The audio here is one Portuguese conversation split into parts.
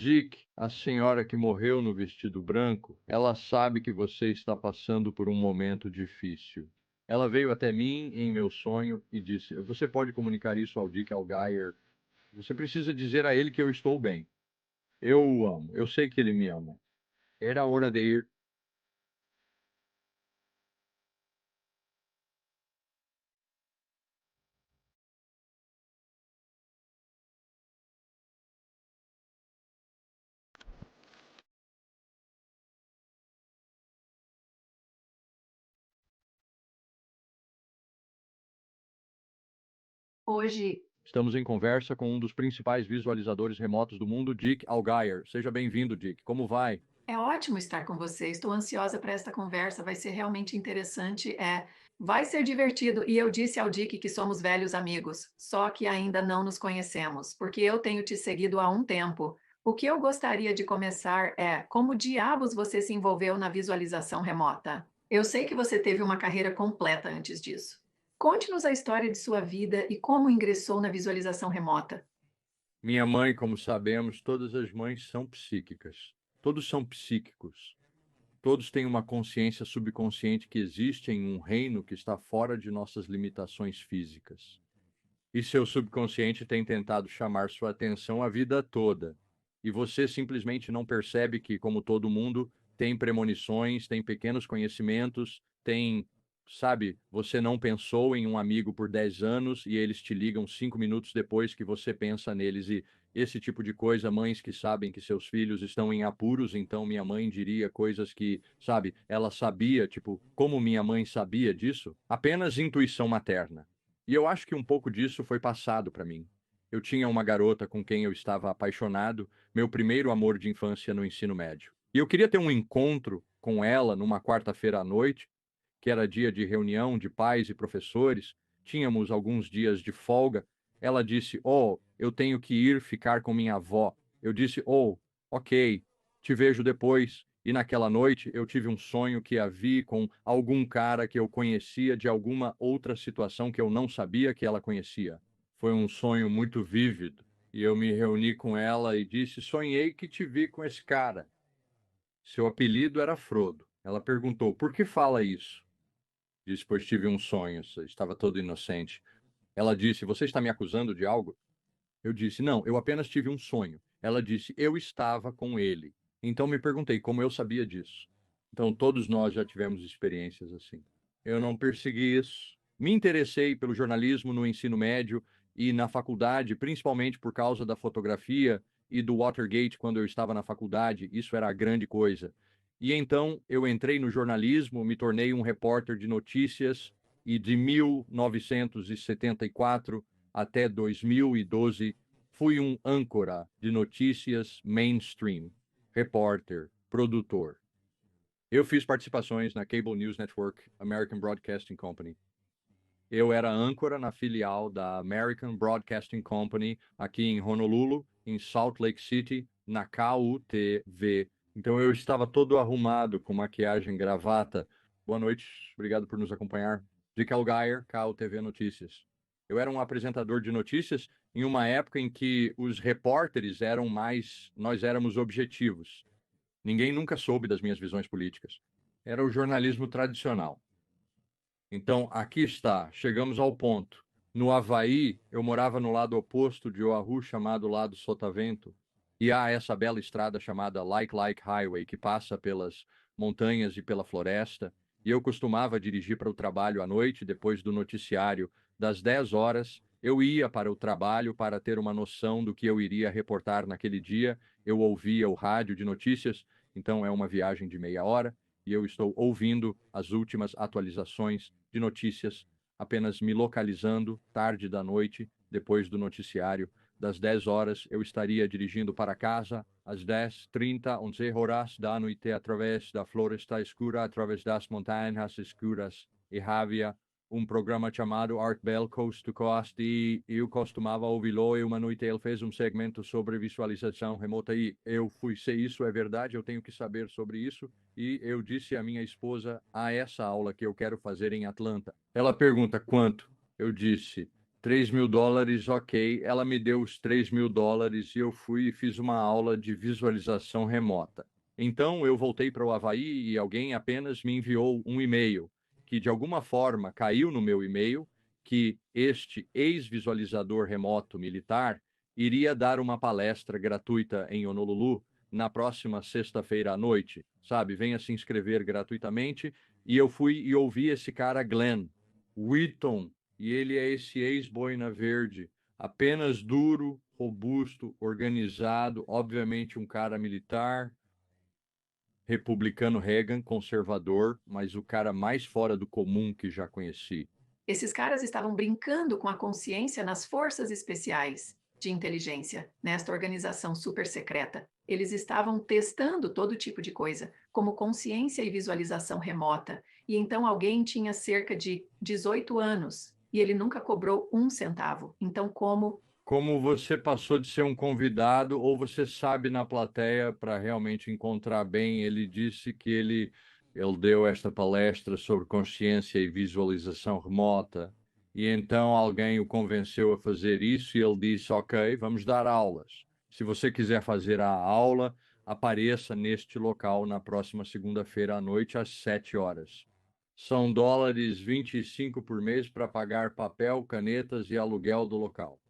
Dick, a senhora que morreu no vestido branco, ela sabe que você está passando por um momento difícil. Ela veio até mim em meu sonho e disse: Você pode comunicar isso ao Dick Algier? Você precisa dizer a ele que eu estou bem. Eu o amo. Eu sei que ele me ama. Era hora de ir. Hoje Estamos em conversa com um dos principais visualizadores remotos do mundo, Dick Algier. Seja bem-vindo, Dick. Como vai? é ótimo estar com você. Estou ansiosa para esta conversa. Vai ser realmente interessante. Vai ser divertido. E eu disse ao Dick que somos velhos amigos, só que ainda não nos conhecemos, porque eu tenho te seguido há um tempo. O que eu gostaria de começar é como diabos você se envolveu na visualização remota? Eu sei que você teve uma carreira completa antes disso. Conte-nos a história de sua vida e como ingressou na visualização remota. Minha mãe, como sabemos, todas as mães são psíquicas. Todos são psíquicos. Todos têm uma consciência subconsciente que existe em um reino que está fora de nossas limitações físicas. E seu subconsciente tem tentado chamar sua atenção a vida toda. E você simplesmente não percebe que, como todo mundo, tem premonições, tem pequenos conhecimentos, tem, sabe, você não pensou em um amigo por 10 anos e eles te ligam 5 minutos depois que você pensa neles e esse tipo de coisa, mães que sabem que seus filhos estão em apuros, então minha mãe diria coisas que, sabe, ela sabia, tipo, como minha mãe sabia disso? Apenas intuição materna. E eu acho que um pouco disso foi passado para mim. Eu tinha uma garota com quem eu estava apaixonado, meu primeiro amor de infância no ensino médio. E eu queria ter um encontro com ela numa quarta-feira à noite, que era dia de reunião de pais e professores. Tínhamos alguns dias de folga. Ela disse: Oh, eu tenho que ir ficar com minha avó. Eu disse: Oh, ok, te vejo depois. E naquela noite eu tive um sonho que a vi com algum cara que eu conhecia de alguma outra situação que eu não sabia que ela conhecia. Foi um sonho muito vívido. E eu me reuni com ela e disse: Sonhei que te vi com esse cara. Seu apelido era Frodo. Ela perguntou: Por que fala isso? Disse: Pois tive um sonho. Estava todo inocente. Ela disse: Você está me acusando de algo? Eu disse: Não, eu apenas tive um sonho. Ela disse: Eu estava com ele. Então me perguntei como eu sabia disso. Então todos nós já tivemos experiências assim. Eu não persegui isso. Me interessei pelo jornalismo no ensino médio e na faculdade, principalmente por causa da fotografia e do Watergate quando eu estava na faculdade. Isso era a grande coisa. E então eu entrei no jornalismo, me tornei um repórter de notícias e de 1974 até 2012 fui um âncora de notícias mainstream, repórter, produtor. Eu fiz participações na Cable News Network, American Broadcasting Company. Eu era âncora na filial da American Broadcasting Company aqui em Honolulu, em Salt Lake City, na KUTV. Então eu estava todo arrumado, com maquiagem, gravata. Boa noite, obrigado por nos acompanhar. Dick Algier, KUTV Notícias. Eu era um apresentador de notícias em uma época em que os repórteres eram mais, nós éramos objetivos. Ninguém nunca soube das minhas visões políticas. Era o jornalismo tradicional. Então, aqui está, chegamos ao ponto. No Havaí, eu morava no lado oposto de Oahu, chamado Lado Sotavento, e há essa bela estrada chamada Like Highway, que passa pelas montanhas e pela floresta, e eu costumava dirigir para o trabalho à noite, depois do noticiário das 10 horas, eu ia para o trabalho para ter uma noção do que eu iria reportar naquele dia, eu ouvia o rádio de notícias, então é uma viagem de meia hora, e eu estou ouvindo as últimas atualizações de notícias, apenas me localizando tarde da noite, depois do noticiário. Das 10 horas eu estaria dirigindo para casa, às 10:30, 11 horas da noite, através da floresta escura, através das montanhas escuras e havia um programa chamado Art Bell Coast to Coast e eu costumava ouvi-lo e uma noite ele fez um segmento sobre visualização remota e eu fui, se isso é verdade, eu tenho que saber sobre isso e eu disse à minha esposa, essa aula que eu quero fazer em Atlanta. Ela pergunta quanto? Eu disse $3.000, ok. Ela me deu os $3.000 e eu fui e fiz uma aula de visualização remota. Então, eu voltei para o Havaí e alguém apenas me enviou um e-mail que, de alguma forma, caiu no meu e-mail, que este ex-visualizador remoto militar iria dar uma palestra gratuita em Honolulu na próxima sexta-feira à noite, sabe? Venha se inscrever gratuitamente. E eu fui e ouvi esse cara, Glenn Wheaton, e ele é esse ex-boina verde, apenas duro, robusto, organizado, obviamente um cara militar, republicano Reagan, conservador, mas o cara mais fora do comum que já conheci. Esses caras estavam brincando com a consciência nas forças especiais de inteligência, nesta organização super secreta. Eles estavam testando todo tipo de coisa, como consciência e visualização remota. E então alguém tinha cerca de 18 anos e ele nunca cobrou um centavo. Então, Como você passou de ser um convidado, ou você sabe na plateia para realmente encontrar bem, ele disse que ele deu esta palestra sobre consciência e visualização remota, e então alguém o convenceu a fazer isso, e ele disse, ok, vamos dar aulas. Se você quiser fazer a aula, apareça neste local na próxima segunda-feira à noite, às 7 horas. São $25 por mês para pagar papel, canetas e aluguel do local.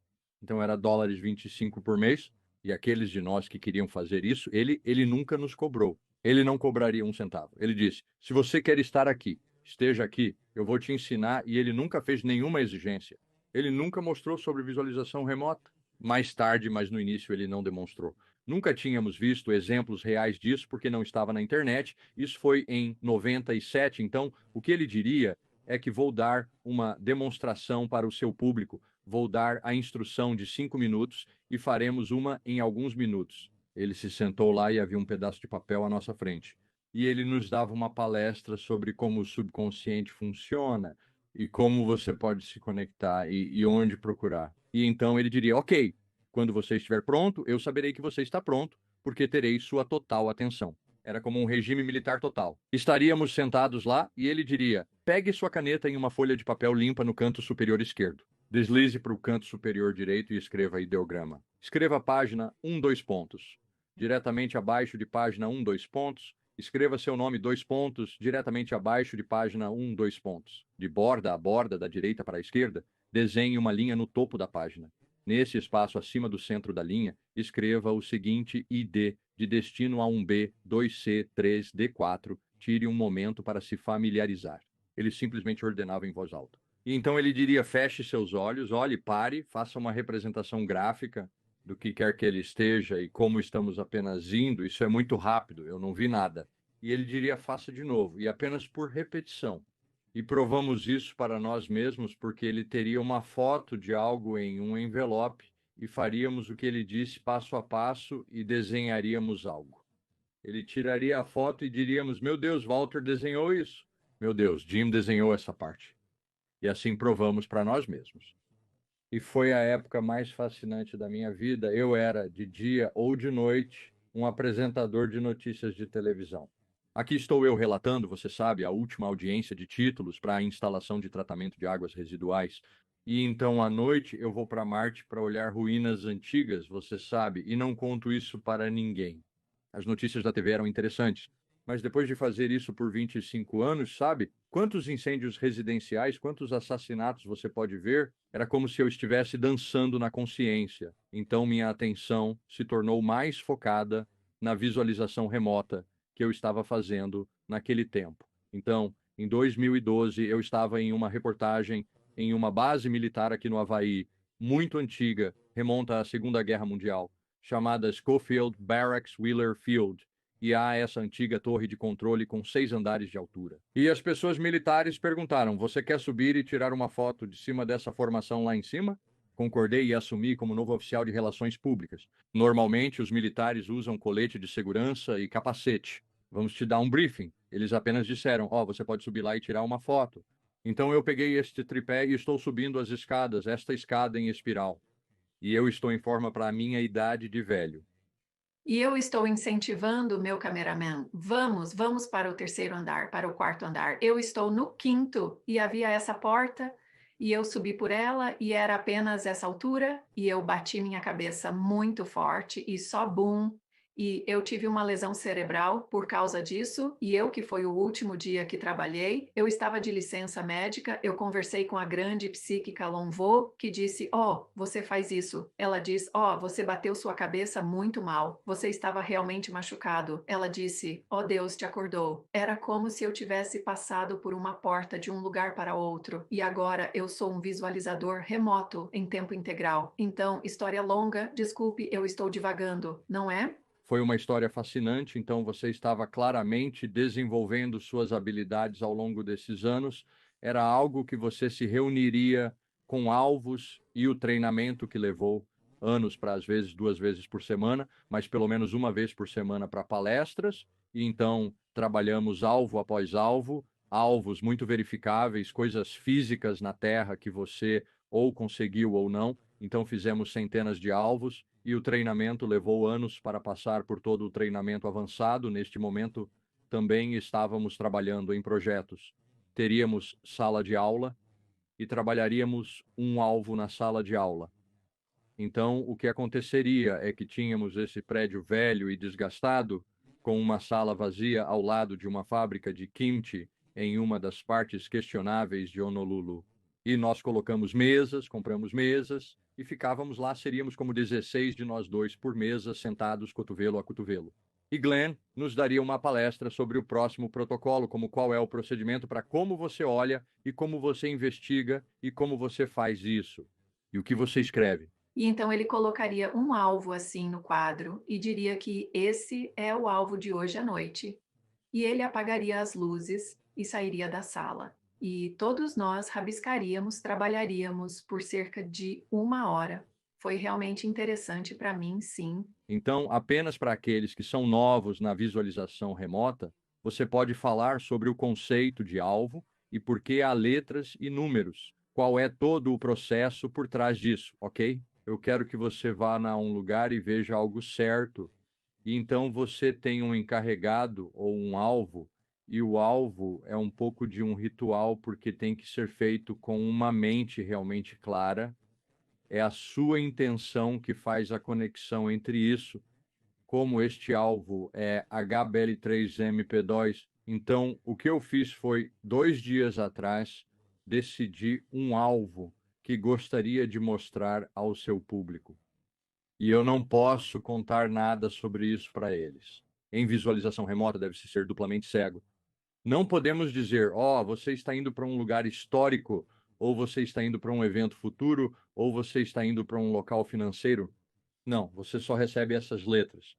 Então era $25 por mês, e aqueles de nós que queriam fazer isso, ele nunca nos cobrou. Ele não cobraria um centavo. Ele disse, se você quer estar aqui, esteja aqui, eu vou te ensinar, e ele nunca fez nenhuma exigência. Ele nunca mostrou sobre visualização remota. Mais tarde, mas no início ele não demonstrou. Nunca tínhamos visto exemplos reais disso, porque não estava na internet. Isso foi em 97, então o que ele diria é que vou dar uma demonstração para o seu público, vou dar a instrução de 5 minutos e faremos uma em alguns minutos. Ele se sentou lá e havia um pedaço de papel à nossa frente. E ele nos dava uma palestra sobre como o subconsciente funciona e como você pode se conectar e onde procurar. E então ele diria, ok, quando você estiver pronto, eu saberei que você está pronto, porque terei sua total atenção. Era como um regime militar total. Estaríamos sentados lá e ele diria, pegue sua caneta em uma folha de papel limpa no canto superior esquerdo. Deslize para o canto superior direito e escreva ideograma. Escreva a página 1, 2 pontos. Diretamente abaixo de página 1, 2 pontos, escreva seu nome 2 pontos, diretamente abaixo de página 1, 2 pontos. De borda a borda, da direita para a esquerda, desenhe uma linha no topo da página. Nesse espaço acima do centro da linha, escreva o seguinte ID, de destino a 1B, 2C, 3D4. Tire um momento para se familiarizar. Ele simplesmente ordenava em voz alta. E então ele diria, feche seus olhos, olhe, pare, faça uma representação gráfica do que quer que ele esteja e como estamos apenas indo. Isso é muito rápido, eu não vi nada. E ele diria, faça de novo, e apenas por repetição. E provamos isso para nós mesmos porque ele teria uma foto de algo em um envelope e faríamos o que ele disse passo a passo e desenharíamos algo. Ele tiraria a foto e diríamos, meu Deus, Walter desenhou isso. Meu Deus, Jim desenhou essa parte. E assim provamos para nós mesmos. E foi a época mais fascinante da minha vida. Eu era, de dia ou de noite, um apresentador de notícias de televisão. Aqui estou eu relatando, você sabe, a última audiência de títulos para a instalação de tratamento de águas residuais. E então, à noite, eu vou para Marte para olhar ruínas antigas, você sabe, e não conto isso para ninguém. As notícias da TV eram interessantes, mas depois de fazer isso por 25 anos, sabe? Quantos incêndios residenciais, quantos assassinatos você pode ver? Era como se eu estivesse dançando na consciência. Então minha atenção se tornou mais focada na visualização remota que eu estava fazendo naquele tempo. Então, em 2012, eu estava em uma reportagem em uma base militar aqui no Havaí, muito antiga, remonta à Segunda Guerra Mundial, chamada Schofield Barracks Wheeler Field, e há essa antiga torre de controle com 6 andares de altura. E as pessoas militares perguntaram, você quer subir e tirar uma foto de cima dessa formação lá em cima? Concordei e assumi como novo oficial de relações públicas. Normalmente, os militares usam colete de segurança e capacete. Vamos te dar um briefing. Eles apenas disseram, você pode subir lá e tirar uma foto. Então eu peguei este tripé e estou subindo as escadas, esta escada em espiral. E eu estou em forma para a minha idade de velho. E eu estou incentivando o meu cameraman. Vamos para o terceiro andar, para o quarto andar. Eu estou no quinto e havia essa porta e eu subi por ela e era apenas essa altura e eu bati minha cabeça muito forte e só bum, e eu tive uma lesão cerebral por causa disso, e eu que foi o último dia que trabalhei, eu estava de licença médica, eu conversei com a grande psíquica Lonvaux, que disse: "Ó, você faz isso". Ela diz: "Ó, você bateu sua cabeça muito mal, você estava realmente machucado". Ela disse: "Ó, Deus te acordou". Era como se eu tivesse passado por uma porta de um lugar para outro, e agora eu sou um visualizador remoto em tempo integral. Então, história longa, desculpe, eu estou divagando, não é? Foi uma história fascinante, então você estava claramente desenvolvendo suas habilidades ao longo desses anos. Era algo que você se reuniria com alvos e o treinamento que levou anos para, às vezes, 2 vezes por semana, mas pelo menos uma vez por semana para palestras. E então trabalhamos alvo após alvo, alvos muito verificáveis, coisas físicas na Terra que você ou conseguiu ou não. Então fizemos centenas de alvos e o treinamento levou anos para passar por todo o treinamento avançado. Neste momento, também estávamos trabalhando em projetos. Teríamos sala de aula e trabalharíamos um alvo na sala de aula. Então, o que aconteceria é que tínhamos esse prédio velho e desgastado, com uma sala vazia ao lado de uma fábrica de kimchi em uma das partes questionáveis de Honolulu. E nós colocamos mesas, compramos mesas e ficávamos lá, seríamos como 16 de nós dois por mesa, sentados cotovelo a cotovelo. E Glenn nos daria uma palestra sobre o próximo protocolo, como qual é o procedimento para como você olha e como você investiga e como você faz isso. E o que você escreve. E então ele colocaria um alvo assim no quadro e diria que esse é o alvo de hoje à noite. E ele apagaria as luzes e sairia da sala. E todos nós rabiscaríamos, trabalharíamos por cerca de 1 hora. Foi realmente interessante para mim, sim. Então, apenas para aqueles que são novos na visualização remota, você pode falar sobre o conceito de alvo e por que há letras e números. Qual é todo o processo por trás disso, ok? Eu quero que você vá a um lugar e veja algo certo. E então você tem um encarregado ou um alvo, e o alvo é um pouco de um ritual, porque tem que ser feito com uma mente realmente clara. É a sua intenção que faz a conexão entre isso. Como este alvo é HBL3MP2, então o que eu fiz foi, 2 dias atrás, decidir um alvo que gostaria de mostrar ao seu público. E eu não posso contar nada sobre isso para eles. Em visualização remota, deve-se ser duplamente cego. Não podemos dizer, ó, você está indo para um lugar histórico, ou você está indo para um evento futuro, ou você está indo para um local financeiro. Não, você só recebe essas letras.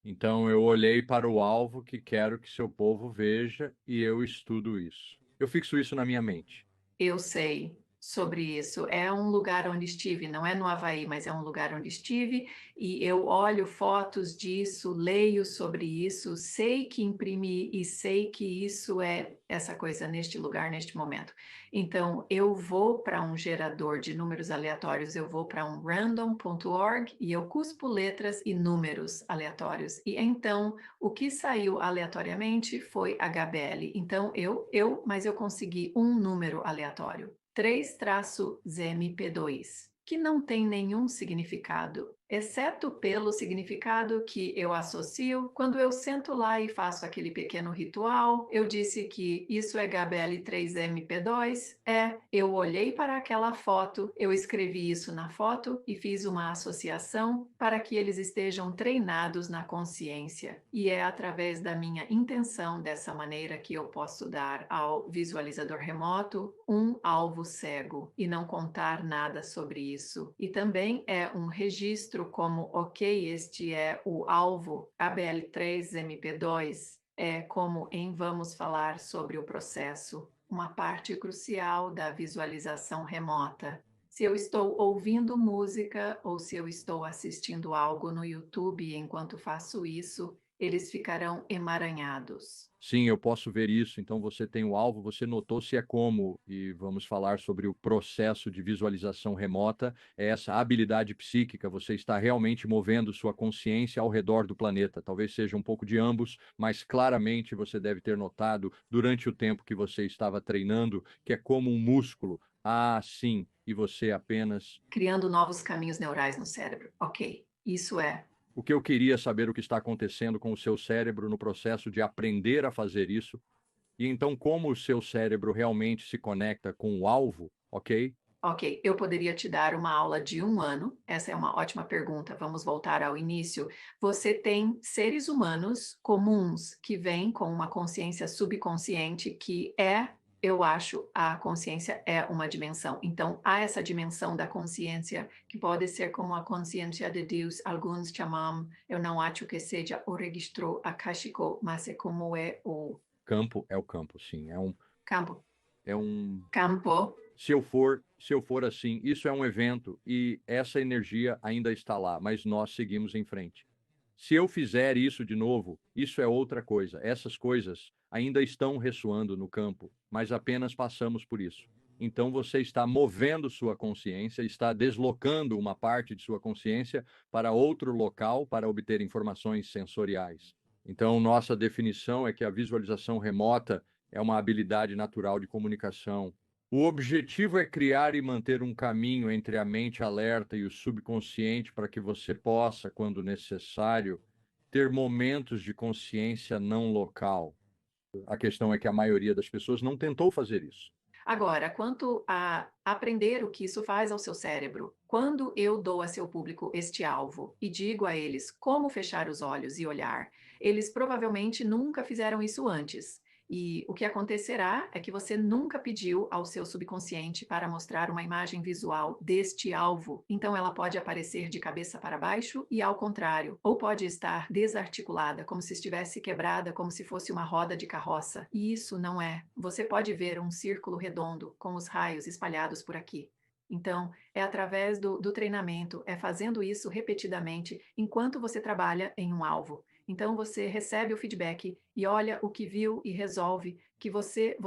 Então eu olhei para o alvo que quero que seu povo veja e eu estudo isso. Eu fixo isso na minha mente. Eu sei sobre isso. É um lugar onde estive, não é no Havaí, mas é um lugar onde estive, e eu olho fotos disso, leio sobre isso, sei que imprimi e sei que isso é essa coisa neste lugar, neste momento. Então, eu vou para um gerador de números aleatórios, eu vou para um random.org e eu cuspo letras e números aleatórios. E então, o que saiu aleatoriamente foi HBL. Então, mas eu consegui um número aleatório, 3-ZMP2, que não tem nenhum significado, exceto pelo significado que eu associo quando eu sento lá e faço aquele pequeno ritual. Eu disse que isso é HBL3MP2. Eu olhei para aquela foto, eu escrevi isso na foto e fiz uma associação para que eles estejam treinados na consciência. E é através da minha intenção dessa maneira que eu posso dar ao visualizador remoto um alvo cego e não contar nada sobre isso. E também é um registro como, ok, este é o alvo ABL3MP2, é como em vamos falar sobre o processo, uma parte crucial da visualização remota. Se eu estou ouvindo música ou se eu estou assistindo algo no YouTube enquanto faço isso, eles ficarão emaranhados. Sim, eu posso ver isso. Então você tem o alvo, você notou se é como, e vamos falar sobre o processo de visualização remota, é essa habilidade psíquica, você está realmente movendo sua consciência ao redor do planeta. Talvez seja um pouco de ambos, mas claramente você deve ter notado durante o tempo que você estava treinando que é como um músculo. Ah, sim, e você apenas... Criando novos caminhos neurais no cérebro. Ok, isso é. O que eu queria saber o que está acontecendo com o seu cérebro no processo de aprender a fazer isso, e então como o seu cérebro realmente se conecta com o alvo, ok? Ok, eu poderia te dar uma aula de 1 ano. Essa é uma ótima pergunta. Vamos voltar ao início. Você tem seres humanos comuns que vêm com uma consciência subconsciente que é, eu acho, a consciência é uma dimensão. Então, há essa dimensão da consciência que pode ser como a consciência de Deus. Alguns chamam, eu não acho que seja o registro akáshico, mas é como é o Campo é o campo, sim. campo. É um Campo. se eu for assim, isso é um evento e essa energia ainda está lá, mas nós seguimos em frente. Se eu fizer isso de novo, isso é outra coisa. Essas coisas ainda estão ressoando no campo, mas apenas passamos por isso. Então você está movendo sua consciência, está deslocando uma parte de sua consciência para outro local para obter informações sensoriais. Então, nossa definição é que a visualização remota é uma habilidade natural de comunicação. O objetivo é criar e manter um caminho entre a mente alerta e o subconsciente para que você possa, quando necessário, ter momentos de consciência não local. A questão é que a maioria das pessoas não tentou fazer isso. Agora, quanto a aprender o que isso faz ao seu cérebro, quando eu dou a seu público este alvo e digo a eles como fechar os olhos e olhar, eles provavelmente nunca fizeram isso antes. E o que acontecerá é que você nunca pediu ao seu subconsciente para mostrar uma imagem visual deste alvo. Então, ela pode aparecer de cabeça para baixo e ao contrário, ou pode estar desarticulada, como se estivesse quebrada, como se fosse uma roda de carroça. E isso não é. Você pode ver um círculo redondo com os raios espalhados por aqui. Então, é através do treinamento, é fazendo isso repetidamente enquanto você trabalha em um alvo. Então você recebe o feedback e olha o que viu e resolve que você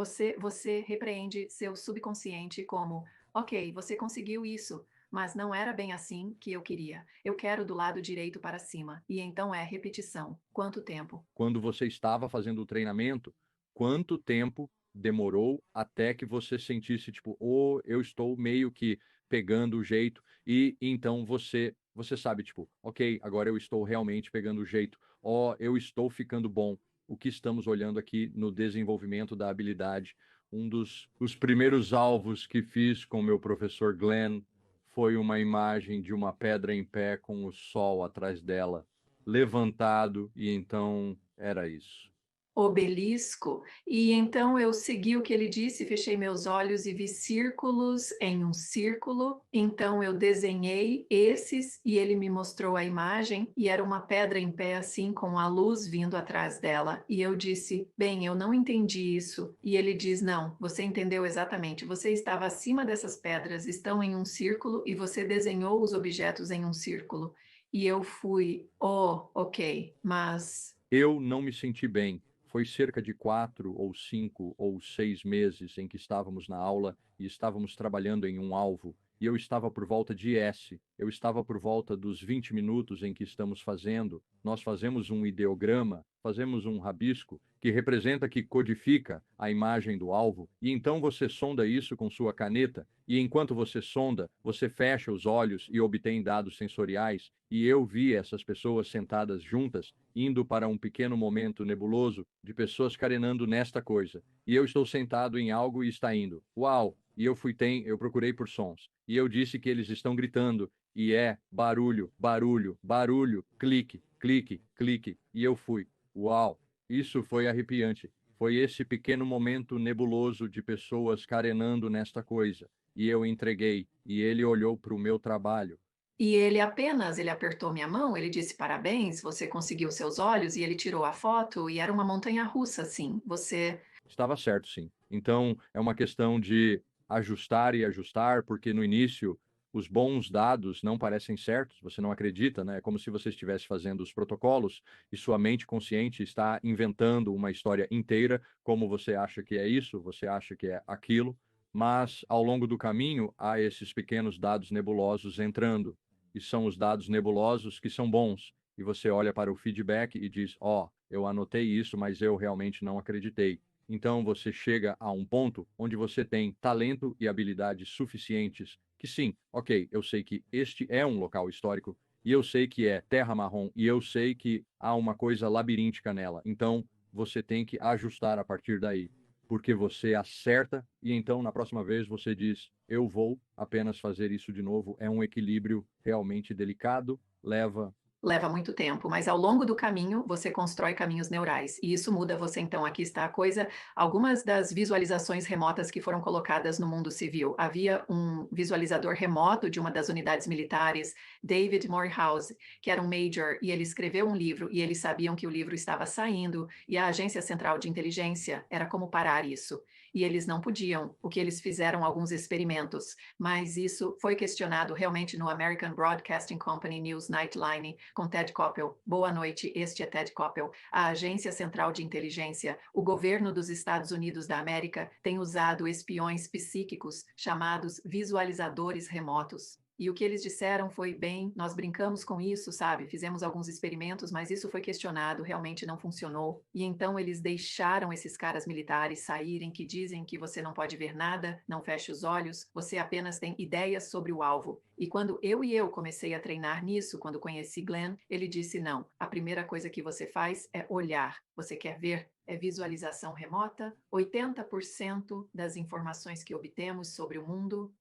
repreende seu subconsciente como, ok, você conseguiu isso, mas não era bem assim que eu queria. Eu quero do lado direito para cima. E então é repetição. Quanto tempo? Quando você estava fazendo o treinamento, quanto tempo demorou até que você sentisse, tipo, oh, eu estou meio que pegando o jeito, e então você sabe, tipo, ok, agora eu estou realmente pegando o jeito, ó, eu estou ficando bom. O que estamos olhando aqui no desenvolvimento da habilidade. Um dos os primeiros alvos que fiz com meu professor Glenn foi uma imagem de uma pedra em pé com o sol atrás dela, levantado, e então era isso. Obelisco. E então eu segui o que ele disse, fechei meus olhos e vi círculos em um círculo. Então eu desenhei esses e ele me mostrou a imagem e era uma pedra em pé assim com a luz vindo atrás dela. E eu disse: "Bem, eu não entendi isso". E ele diz: "Não, você entendeu exatamente. Você estava acima dessas pedras, estão em um círculo e você desenhou os objetos em um círculo". E eu fui: "Oh, ok, mas Eu não me senti bem. Foi cerca de 4 ou 5 ou 6 meses em que estávamos na aula e estávamos trabalhando em um alvo, e eu estava por volta de S. Eu estava por volta dos 20 minutos em que estamos fazendo. Nós fazemos um ideograma, fazemos um rabisco que representa, que codifica a imagem do alvo, e então você sonda isso com sua caneta, e enquanto você sonda, você fecha os olhos e obtém dados sensoriais, e eu vi essas pessoas sentadas juntas, indo para um pequeno momento nebuloso de pessoas carenando nesta coisa. E eu estou sentado em algo e está indo. Uau! E eu procurei por sons. E eu disse que eles estão gritando. E é barulho, barulho, barulho, clique, clique, clique. E eu fui. Uau! Isso foi arrepiante. Foi esse pequeno momento nebuloso de pessoas carenando nesta coisa. E eu entreguei. E ele olhou para o meu trabalho. E ele apertou minha mão, ele disse: "Parabéns, você conseguiu seus olhos", e ele tirou a foto e era uma montanha-russa, assim. Você Estava certo, sim. Então, é uma questão de ajustar e ajustar, porque no início os bons dados não parecem certos, você não acredita, né? É como se você estivesse fazendo os protocolos e sua mente consciente está inventando uma história inteira, como você acha que é isso, você acha que é aquilo, mas ao longo do caminho há esses pequenos dados nebulosos entrando, e são os dados nebulosos que são bons. E você olha para o feedback e diz: ó, eu anotei isso, mas eu realmente não acreditei. Então você chega a um ponto onde você tem talento e habilidades suficientes que sim, ok, eu sei que este é um local histórico e eu sei que é terra marrom e eu sei que há uma coisa labiríntica nela. Então você tem que ajustar a partir daí, porque você acerta e então na próxima vez você diz, eu vou apenas fazer isso de novo. É um equilíbrio realmente delicado, Leva muito tempo, mas ao longo do caminho você constrói caminhos neurais e isso muda você. Então, aqui está a coisa. Algumas das visualizações remotas que foram colocadas no mundo civil. Havia um visualizador remoto de uma das unidades militares, David Morehouse, que era um major, e ele escreveu um livro e eles sabiam que o livro estava saindo e a Agência Central de Inteligência era como parar isso. E eles não podiam. O que eles fizeram, alguns experimentos, mas isso foi questionado realmente no American Broadcasting Company News Nightline com Ted Koppel. Boa noite, este é Ted Koppel. A Agência Central de Inteligência, o governo dos Estados Unidos da América, tem usado espiões psíquicos chamados visualizadores remotos. E o que eles disseram foi, bem, nós brincamos com isso, sabe? Fizemos alguns experimentos, mas isso foi questionado, realmente não funcionou. E então eles deixaram esses caras militares saírem, que dizem que você não pode ver nada, não feche os olhos, você apenas tem ideias sobre o alvo. E quando eu comecei a treinar nisso, quando conheci Glenn, ele disse, não, a primeira coisa que você faz é olhar. Você quer ver? É visualização remota. 80% das informações que obtemos sobre o mundo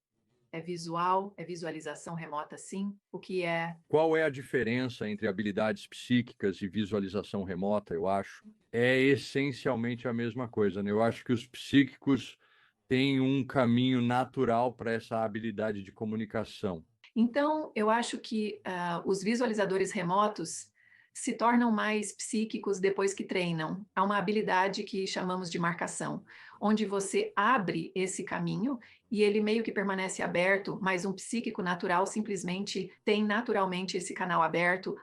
é visual, é visualização remota, sim. O que é? qual é a diferença entre habilidades psíquicas e visualização remota, eu acho? É essencialmente a mesma coisa, né? Eu acho que os psíquicos têm um caminho natural para essa habilidade de comunicação. Então, eu acho que os visualizadores remotos se tornam mais psíquicos depois que treinam. Há uma habilidade que chamamos de marcação, onde você abre esse caminho e ele meio que permanece aberto, mas um psíquico natural simplesmente tem naturalmente esse canal aberto.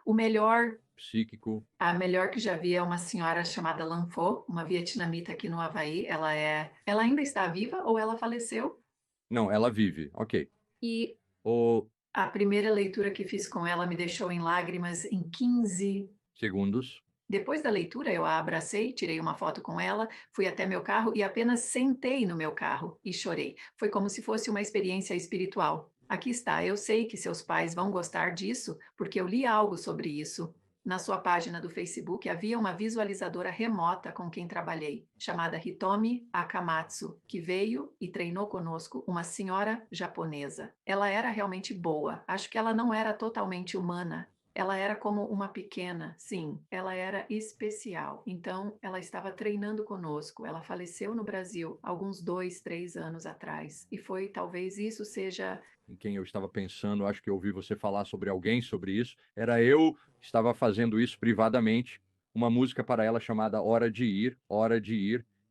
Psíquico. A melhor que já vi é uma senhora chamada Lan Pho, uma vietnamita aqui no Havaí. Ela ainda está viva ou ela faleceu? Não, ela vive, ok. E O a primeira leitura que fiz com ela me deixou em lágrimas em 15. segundos. Depois da leitura, eu a abracei, tirei uma foto com ela, fui até meu carro e apenas sentei no meu carro e chorei. Foi como se fosse uma experiência espiritual. Aqui está, eu sei que seus pais vão gostar disso, porque eu li algo sobre isso. Na sua página do Facebook havia uma visualizadora remota com quem trabalhei, chamada Hitomi Akamatsu, que veio e treinou conosco, uma senhora japonesa. Ela era realmente boa, acho que ela não era totalmente humana. Ela era como uma pequena, sim, ela era especial. Então, ela estava treinando conosco. Ela faleceu no Brasil alguns 2, 3 anos atrás. E foi, talvez isso seja. Em quem eu estava pensando, acho que eu ouvi você falar sobre alguém sobre isso. Era eu que estava fazendo isso privadamente, uma música para ela chamada Hora de Ir,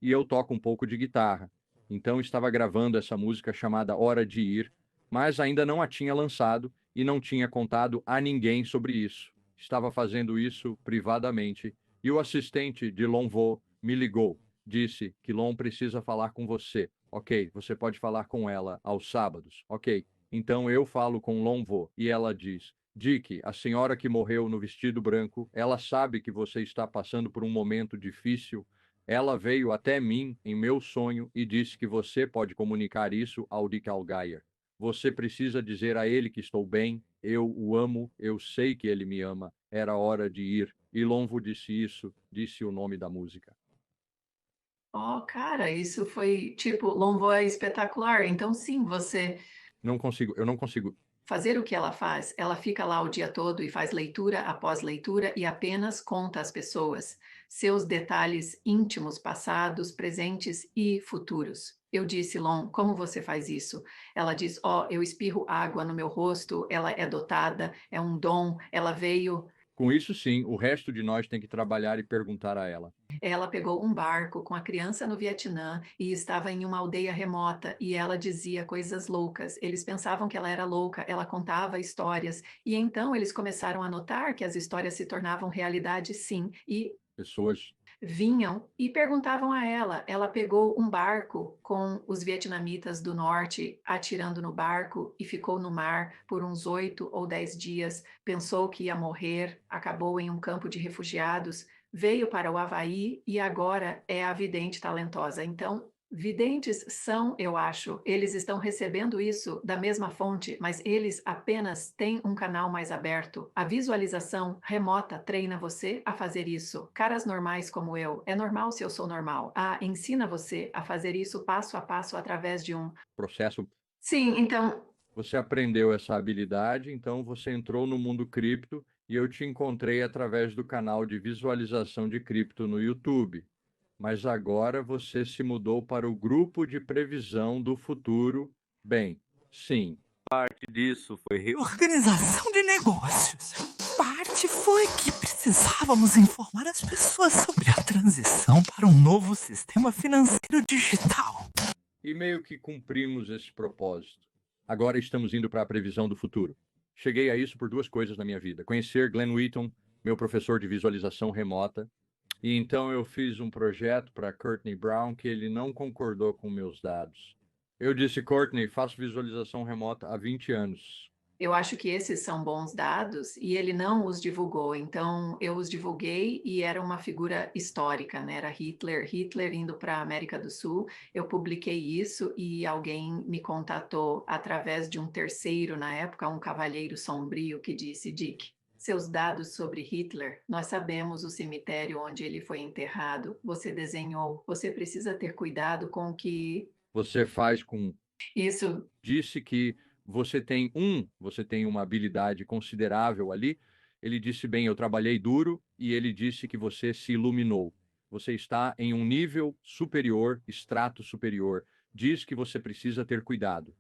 e eu toco um pouco de guitarra. Então estava gravando essa música chamada Hora de Ir, mas ainda não a tinha lançado e não tinha contado a ninguém sobre isso. Estava fazendo isso privadamente e o assistente de Lon Vo me ligou, disse que Lon precisa falar com você. Ok, você pode falar com ela aos sábados. Ok, então eu falo com Lonvo e ela diz: Dick, a senhora que morreu no vestido branco, ela sabe que você está passando por um momento difícil. Ela veio até mim em meu sonho e disse que você pode comunicar isso ao Dick Algayer. Você precisa dizer a ele que estou bem, eu o amo, eu sei que ele me ama. Era hora de ir. E Lonvo disse isso, disse o nome da música. Oh, cara, isso foi tipo, Lombo é espetacular. Então, sim, Eu não consigo. fazer o que ela fica lá o dia todo e faz leitura após leitura e apenas conta às pessoas seus detalhes íntimos, passados, presentes e futuros. Eu disse, Lon, como você faz isso? Ela diz, eu espirro água no meu rosto, ela é dotada, é um dom, ela veio. Com isso, sim, o resto de nós tem que trabalhar e perguntar a ela. Ela pegou um barco com a criança no Vietnã e estava em uma aldeia remota e ela dizia coisas loucas. Eles pensavam que ela era louca, ela contava histórias e então eles começaram a notar que as histórias se tornavam realidade, sim, e Pessoas vinham e perguntavam a ela. Ela pegou um barco com os vietnamitas do norte atirando no barco e ficou no mar por uns 8 ou 10 dias. Pensou que ia morrer, acabou em um campo de refugiados. veio para o Havaí e agora é a vidente talentosa. Então, videntes são, eu acho, eles estão recebendo isso da mesma fonte, mas eles apenas têm um canal mais aberto. A visualização remota treina você a fazer isso. Caras normais como eu, é normal se eu sou normal. Ah, ensina você a fazer isso passo a passo através de um. Processo. Sim, então. Você aprendeu essa habilidade, então você entrou no mundo cripto e eu te encontrei através do canal de visualização de cripto no YouTube. Mas agora você se mudou para o grupo de previsão do futuro. Bem, sim. Parte disso foi reorganização de negócios. Parte foi que precisávamos informar as pessoas sobre a transição para um novo sistema financeiro digital. E meio que cumprimos esse propósito. Agora estamos indo para a previsão do futuro. Cheguei a isso por duas coisas na minha vida: conhecer Glenn Wheaton, meu professor de visualização remota, e então eu fiz um projeto para Courtney Brown que ele não concordou com meus dados. Eu disse: Courtney, faço visualização remota há 20 anos. Eu acho que esses são bons dados e ele não os divulgou, então eu os divulguei e era uma figura histórica, né? Era Hitler indo para a América do Sul. Eu publiquei isso e alguém me contatou através de um terceiro na época, um cavalheiro sombrio, que disse: Dick, seus dados sobre Hitler, nós sabemos o cemitério onde ele foi enterrado, você desenhou, você precisa ter cuidado com o que Você faz com. isso. Disse que você tem uma habilidade considerável ali. Ele disse: bem, eu trabalhei duro, e ele disse que você se iluminou. Você está em um nível superior, extrato superior. Diz que você precisa ter cuidado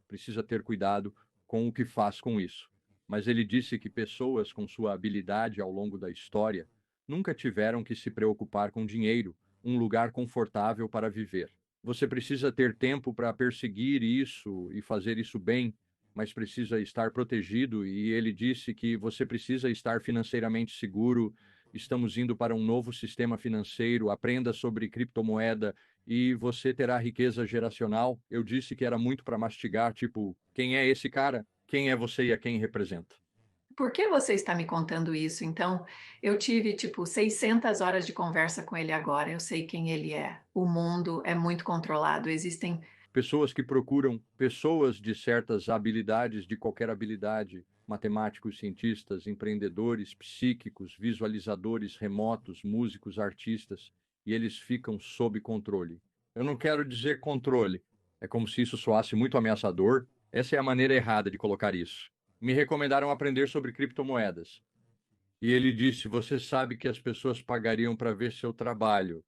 com o que faz com isso. Mas ele disse que pessoas com sua habilidade ao longo da história nunca tiveram que se preocupar com dinheiro, um lugar confortável para viver. Você precisa ter tempo para perseguir isso e fazer isso bem, mas precisa estar protegido. E ele disse que você precisa estar financeiramente seguro. Estamos indo para um novo sistema financeiro. Aprenda sobre criptomoeda e você terá riqueza geracional. Eu disse que era muito para mastigar, tipo, quem é esse cara? Quem é você e a quem representa? Por que você está me contando isso? Então, eu tive tipo 600 horas de conversa com ele agora. Eu sei quem ele é. O mundo é muito controlado. Existem. Pessoas que procuram pessoas de certas habilidades, de qualquer habilidade, matemáticos, cientistas, empreendedores, psíquicos, visualizadores remotos, músicos, artistas, e eles ficam sob controle. Eu não quero dizer controle, é como se isso soasse muito ameaçador. Essa é a maneira errada de colocar isso. Me recomendaram aprender sobre criptomoedas. E ele disse: você sabe que as pessoas pagariam para ver seu trabalho.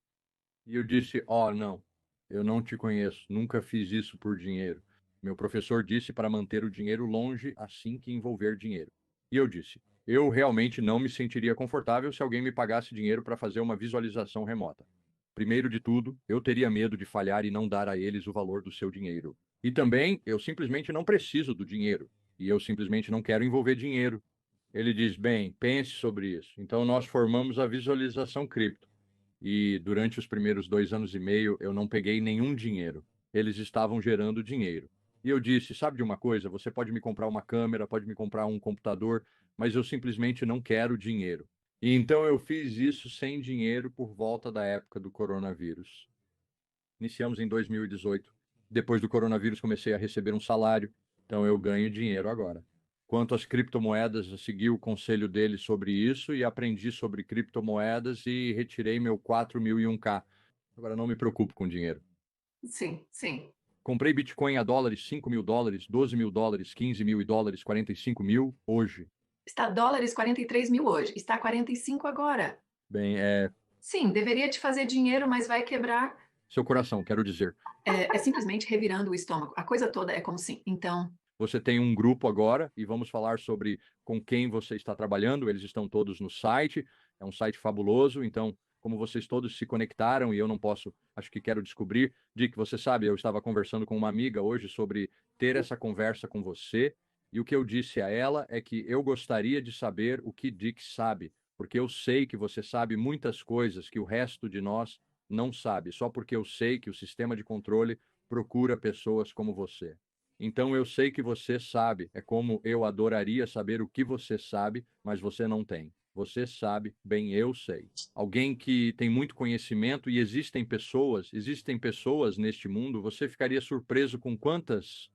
E eu disse: oh, não, eu não te conheço, nunca fiz isso por dinheiro. Meu professor disse para manter o dinheiro longe assim que envolver dinheiro. E eu disse: eu realmente não me sentiria confortável se alguém me pagasse dinheiro para fazer uma visualização remota. Primeiro de tudo, eu teria medo de falhar e não dar a eles o valor do seu dinheiro. E também, eu simplesmente não preciso do dinheiro. E eu simplesmente não quero envolver dinheiro. Ele diz: bem, pense sobre isso. Então, nós formamos a visualização cripto. E durante os primeiros 2 anos e meio, eu não peguei nenhum dinheiro. Eles estavam gerando dinheiro. E eu disse: sabe de uma coisa? Você pode me comprar uma câmera, pode me comprar um computador, mas eu simplesmente não quero dinheiro. E então eu fiz isso sem dinheiro por volta da época do coronavírus. Iniciamos em 2018. Depois do coronavírus, comecei a receber um salário, então eu ganho dinheiro agora. Quanto às criptomoedas, eu segui o conselho dele sobre isso e aprendi sobre criptomoedas e retirei meu 4001K. Agora não me preocupo com dinheiro. Sim, sim. Comprei Bitcoin a dólares, 5 mil dólares, 12 mil dólares, 15 mil dólares, 45 mil hoje. Está dólares 43 mil hoje. Está 45 agora. Bem, Sim, deveria te fazer dinheiro, mas vai quebrar. seu coração, quero dizer. É simplesmente revirando o estômago. A coisa toda é como sim. Então, Você tem um grupo agora e vamos falar sobre com quem você está trabalhando. Eles estão todos no site. É um site fabuloso. Então, como vocês todos se conectaram e eu não posso, acho que quero descobrir. Dick, você sabe, eu estava conversando com uma amiga hoje sobre ter essa conversa com você. E o que eu disse a ela é que eu gostaria de saber o que Dick sabe, porque eu sei que você sabe muitas coisas que o resto de nós não sabe, só porque eu sei que o sistema de controle procura pessoas como você. Então eu sei que você sabe, é como eu adoraria saber o que você sabe, mas você não tem. Você sabe, bem eu sei. Alguém que tem muito conhecimento, e existem pessoas neste mundo, você ficaria surpreso com quantas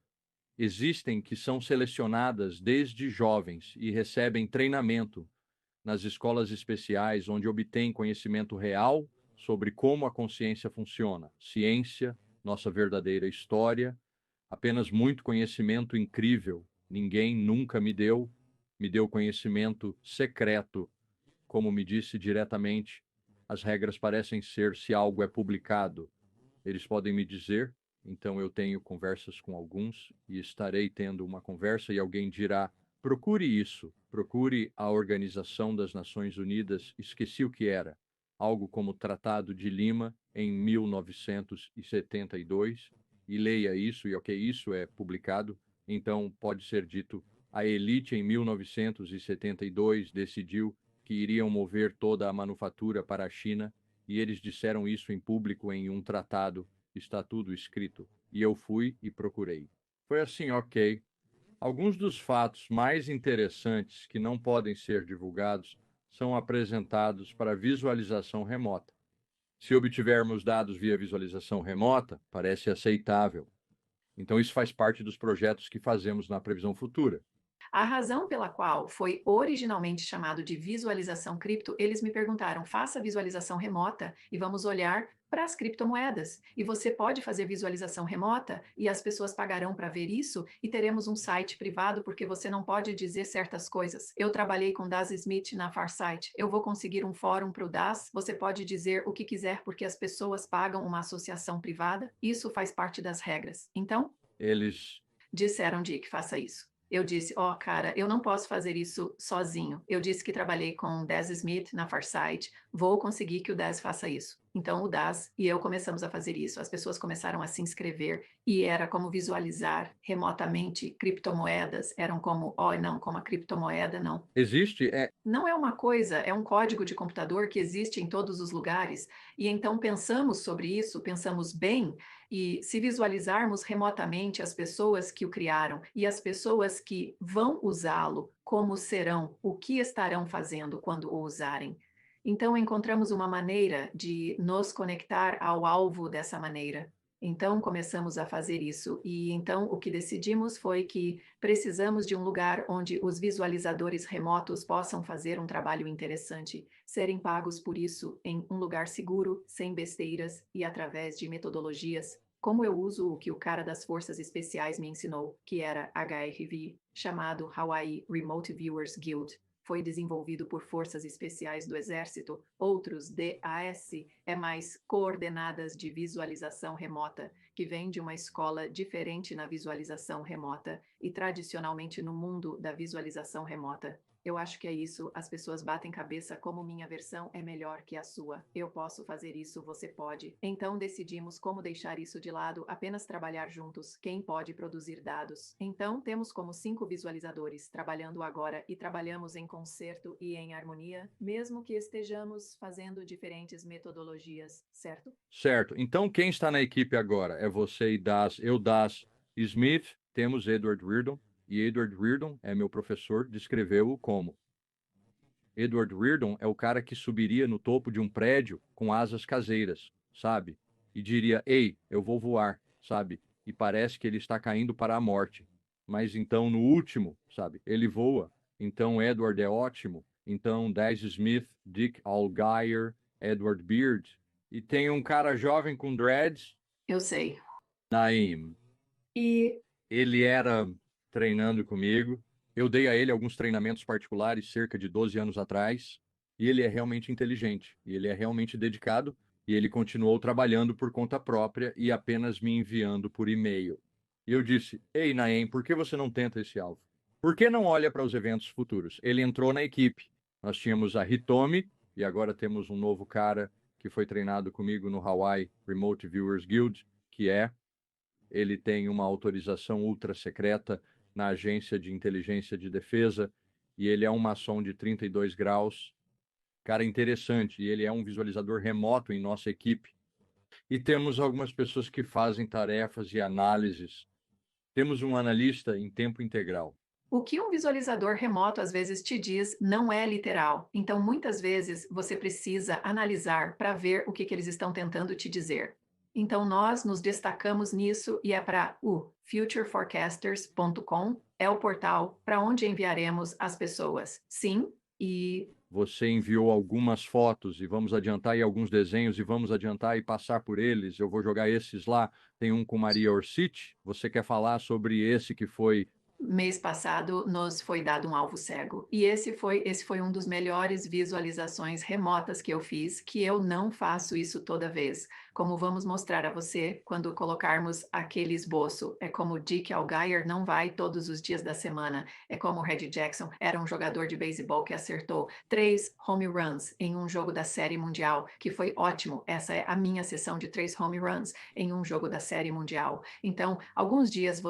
existem que são selecionadas desde jovens e recebem treinamento nas escolas especiais, onde obtêm conhecimento real sobre como a consciência funciona, ciência, nossa verdadeira história, apenas muito conhecimento incrível. Ninguém nunca me deu conhecimento secreto, como me disse diretamente. As regras parecem ser se algo é publicado. Eles podem me dizer, então eu tenho conversas com alguns e estarei tendo uma conversa e alguém dirá: procure isso, procure a Organização das Nações Unidas, esqueci o que era, algo como Tratado de Lima em 1972, e leia isso, e ok, isso é publicado, então pode ser dito: a elite em 1972 decidiu que iriam mover toda a manufatura para a China, e eles disseram isso em público em um tratado, está tudo escrito. E eu fui e procurei. Foi assim, ok. Alguns dos fatos mais interessantes que não podem ser divulgados são apresentados para visualização remota. Se obtivermos dados via visualização remota, parece aceitável. Então, isso faz parte dos projetos que fazemos na previsão futura. A razão pela qual foi originalmente chamado de visualização cripto, eles me perguntaram: faça visualização remota e vamos olhar para as criptomoedas. E você pode fazer visualização remota e as pessoas pagarão para ver isso e teremos um site privado porque você não pode dizer certas coisas. Eu trabalhei com Das Smith na Farsight. Eu vou conseguir um fórum para o Das. Você pode dizer o que quiser porque as pessoas pagam uma associação privada. Isso faz parte das regras. Então, Eles disseram, Dick, faça isso. Eu disse, cara, eu não posso fazer isso sozinho. Eu disse que trabalhei com Daz Smith na Farsight, vou conseguir que o Daz faça isso. Então o Daz e eu começamos a fazer isso. As pessoas começaram a se inscrever e era como visualizar remotamente criptomoedas. Eram como, não, como a criptomoeda, não. existe, Não é uma coisa, é um código de computador que existe em todos os lugares. E então pensamos sobre isso, pensamos bem, e se visualizarmos remotamente as pessoas que o criaram e as pessoas que vão usá-lo, como serão, o que estarão fazendo quando o usarem. Então encontramos uma maneira de nos conectar ao alvo dessa maneira. Então começamos a fazer isso e então o que decidimos foi que precisamos de um lugar onde os visualizadores remotos possam fazer um trabalho interessante, serem pagos por isso em um lugar seguro, sem besteiras e através de metodologias. Como eu uso o que o cara das forças especiais me ensinou, que era HRV, chamado Hawaii Remote Viewers Guild. Foi desenvolvido por forças especiais do Exército. Outros, DAS, é mais coordenadas de visualização remota, que vem de uma escola diferente na visualização remota e tradicionalmente no mundo da visualização remota. Eu acho que é isso, as pessoas batem cabeça como minha versão é melhor que a sua. Eu posso fazer isso, você pode. Então decidimos como deixar isso de lado, apenas trabalhar juntos. Quem pode produzir dados? Então temos como 5 visualizadores trabalhando agora e trabalhamos em concerto e em harmonia, mesmo que estejamos fazendo diferentes metodologias, certo? certo. Então, quem está na equipe agora? É você e Das, eu, Das Smith, temos Edward Reardon, e Edward Reardon é meu professor, descreveu-o como. Edward Reardon é o cara que subiria no topo de um prédio com asas caseiras, sabe? E diria, ei, eu vou voar, sabe? E parece que ele está caindo para a morte. Mas então, no último, sabe? Ele voa. Então, Edward é ótimo. Então, Daz Smith, Dick Allgaier, Edward Beard. E tem um cara jovem com dreads, Eu sei. Naim. E Ele era treinando comigo. Eu dei a ele alguns treinamentos particulares cerca de 12 anos atrás. E ele é realmente inteligente. E ele é realmente dedicado. E ele continuou trabalhando por conta própria e apenas me enviando por e-mail. E eu disse, ei, Naem, por que você não tenta esse alvo? Por que não olha para os eventos futuros? Ele entrou na equipe. Nós tínhamos a Hitomi e agora temos um novo cara que foi treinado comigo no Hawaii Remote Viewers Guild, que ele tem uma autorização ultra secreta na Agência de Inteligência de Defesa e ele é um maçom de 32 graus. Cara interessante, e ele é um visualizador remoto em nossa equipe. E temos algumas pessoas que fazem tarefas e análises. Temos um analista em tempo integral. O que um visualizador remoto às vezes te diz não é literal. Então, muitas vezes, você precisa analisar para ver o que eles estão tentando te dizer. Então, nós nos destacamos nisso e é para o futureforecasters.com, é o portal para onde enviaremos as pessoas. Sim, e Você enviou algumas fotos e vamos adiantar aí alguns desenhos e vamos adiantar e passar por eles. Eu vou jogar esses lá. Tem um com Maria Orsic. Você quer falar sobre esse que foi mês passado nos foi dado um alvo cego. E esse foi um dos melhores visualizações remotas que eu fiz, que eu não faço isso toda vez. Como vamos mostrar a você quando colocarmos aquele esboço. É como Dick Allgaier não vai todos os dias da semana. É como Reggie Jackson era um jogador de beisebol que acertou 3 home runs em um jogo da Série Mundial, que foi ótimo. Essa é a minha sessão de 3 home runs em um jogo da Série Mundial. Então, alguns dias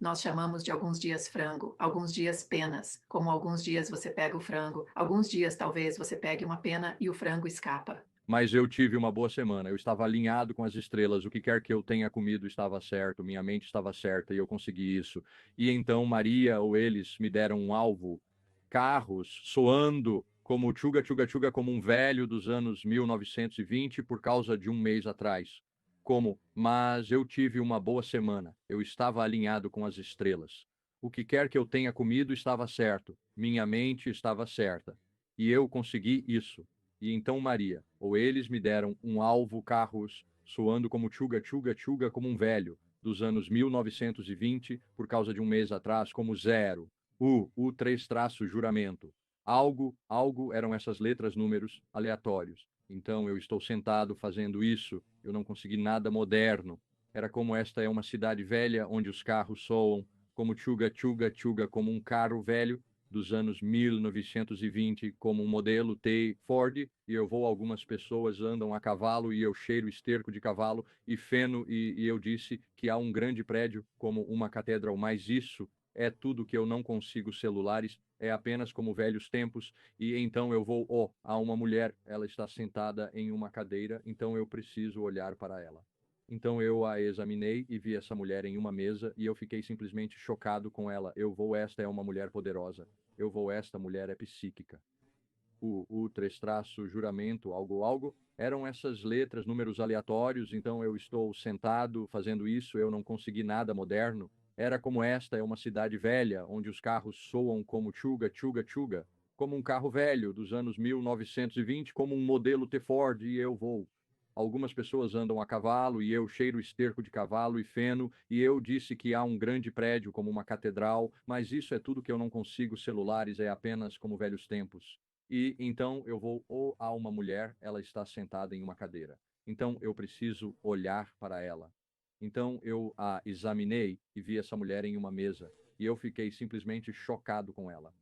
nós chamamos de alguns dias frango, alguns dias penas, como alguns dias você pega o frango, alguns dias talvez você pegue uma pena e o frango escapa. mas eu tive uma boa semana. Eu estava alinhado com as estrelas. O que quer que eu tenha comido estava certo, minha mente estava certa e eu consegui isso. E então Maria ou eles me deram um alvo, carros soando como tchuga tchuga tchuga como um velho dos anos 1920 por causa de um mês atrás. Mas eu tive uma boa semana. Eu estava alinhado com as estrelas. O que quer que eu tenha comido estava certo, minha mente estava certa. E eu consegui isso. E então Maria, ou eles me deram um alvo carros soando como tchuga tchuga tchuga como um velho dos anos 1920 por causa de um mês atrás como zero, o três traço juramento. Algo eram essas letras, números aleatórios. Então eu estou sentado fazendo isso, eu não consegui nada moderno. Era como esta é uma cidade velha onde os carros soam como tchuga tchuga tchuga como um carro velho dos anos 1920 como um modelo T Ford, e eu vou, algumas pessoas andam a cavalo e eu cheiro esterco de cavalo e feno, e eu disse que há um grande prédio como uma catedral, mas isso é tudo que eu não consigo celulares, é apenas como velhos tempos, e então eu vou, há uma mulher, ela está sentada em uma cadeira, então eu preciso olhar para ela. Então eu a examinei e vi essa mulher em uma mesa e eu fiquei simplesmente chocado com ela. Esta é uma mulher poderosa. Esta mulher é psíquica. O três traço, juramento, algo, eram essas letras, números aleatórios, então eu estou sentado fazendo isso, eu não consegui nada moderno. Era como esta é uma cidade velha, onde os carros soam como tchuga, tchuga, tchuga, como um carro velho dos anos 1920, como um modelo T Ford, e eu vou. Algumas pessoas andam a cavalo e eu cheiro esterco de cavalo e feno, e eu disse que há um grande prédio como uma catedral, mas isso é tudo que eu não consigo, celulares é apenas como velhos tempos. E então eu vou, ou há uma mulher, ela está sentada em uma cadeira. Então eu preciso olhar para ela. Então eu a examinei e vi essa mulher em uma mesa, e eu fiquei simplesmente chocado com ela.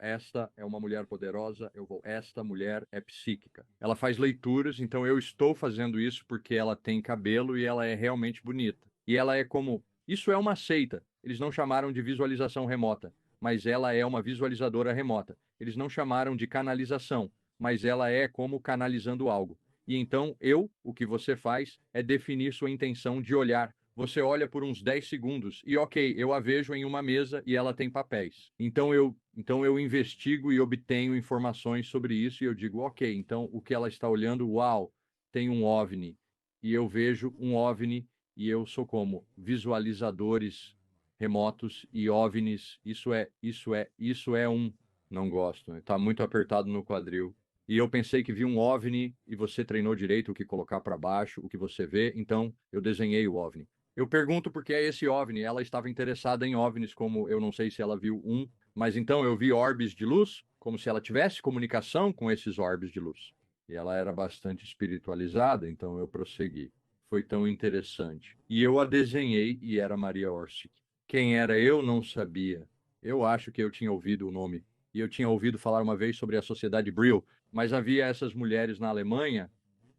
Esta é uma mulher poderosa, esta mulher é psíquica. Ela faz leituras, então eu estou fazendo isso porque ela tem cabelo e ela é realmente bonita. E ela é como, isso é uma seita. Eles não chamaram de visualização remota, mas ela é uma visualizadora remota. Eles não chamaram de canalização, mas ela é como canalizando algo. E então o que você faz é definir sua intenção de olhar. Você olha por uns 10 segundos e, ok, eu a vejo em uma mesa e ela tem papéis. Então eu investigo e obtenho informações sobre isso e eu digo, ok, então o que ela está olhando, uau, tem um OVNI. E eu vejo um OVNI e eu sou como visualizadores remotos e OVNIs. Isso é um. Não gosto, está muito apertado no quadril. E eu pensei que vi um OVNI e você treinou direito o que colocar para baixo, o que você vê, então eu desenhei o OVNI. Eu pergunto por que é esse OVNI. Ela estava interessada em OVNIs, como eu não sei se ela viu um, mas então eu vi orbes de luz, como se ela tivesse comunicação com esses orbes de luz. E ela era bastante espiritualizada, então eu prossegui. Foi tão interessante. E eu a desenhei e era Maria Orsic. Quem era eu não sabia. Eu acho que eu tinha ouvido o nome. E eu tinha ouvido falar uma vez sobre a Sociedade Brill, mas havia essas mulheres na Alemanha.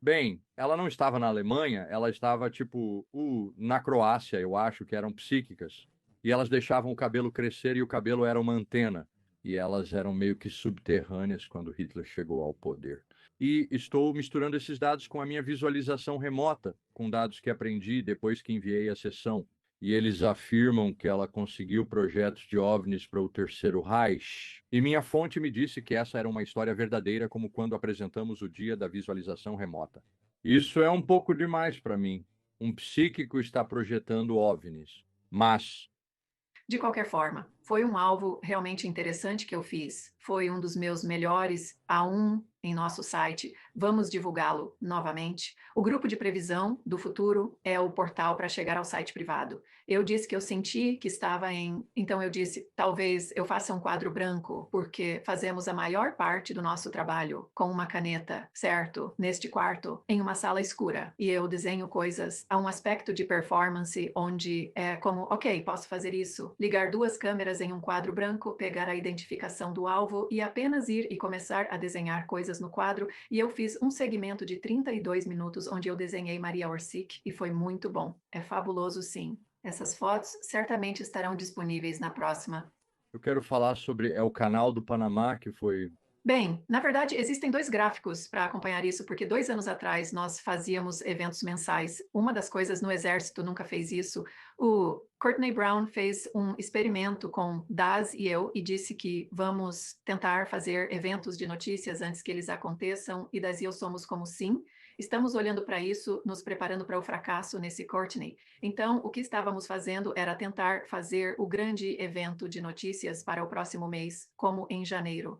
Bem, ela não estava na Alemanha, ela estava, tipo, na Croácia, eu acho que eram psíquicas. E elas deixavam o cabelo crescer e o cabelo era uma antena. E elas eram meio que subterrâneas quando Hitler chegou ao poder. E estou misturando esses dados com a minha visualização remota, com dados que aprendi depois que enviei a sessão. e eles afirmam que ela conseguiu projetos de OVNIs para o Terceiro Reich. E minha fonte me disse que essa era uma história verdadeira, como quando apresentamos o dia da visualização remota. Isso é um pouco demais para mim. Um psíquico está projetando OVNIs. Mas De qualquer forma, foi um alvo realmente interessante que eu fiz. Foi um dos meus melhores A1 em nosso site. Vamos divulgá-lo novamente. O grupo de previsão do futuro é o portal para chegar ao site privado. Eu disse que eu senti que estava em. Então eu disse, talvez eu faça um quadro branco, porque fazemos a maior parte do nosso trabalho com uma caneta, certo? Neste quarto, em uma sala escura. E eu desenho coisas a um aspecto de performance onde é como, ok, posso fazer isso. Ligar duas câmeras em um quadro branco, pegar a identificação do alvo e apenas ir e começar a desenhar coisas no quadro. E eu fiz um segmento de 32 minutos onde eu desenhei Maria Orsic e foi muito bom. É fabuloso, sim. Essas fotos certamente estarão disponíveis na próxima. eu quero falar sobre o canal do Panamá, que foi... Bem, na verdade, existem dois gráficos para acompanhar isso, porque 2 anos atrás nós fazíamos eventos mensais. Uma das coisas no Exército nunca fez isso. O Courtney Brown fez um experimento com Daz e eu e disse que vamos tentar fazer eventos de notícias antes que eles aconteçam, e Daz e eu somos como sim. Estamos olhando para isso, nos preparando para o fracasso nesse Courtney. Então, o que estávamos fazendo era tentar fazer o grande evento de notícias para o próximo mês, como em janeiro.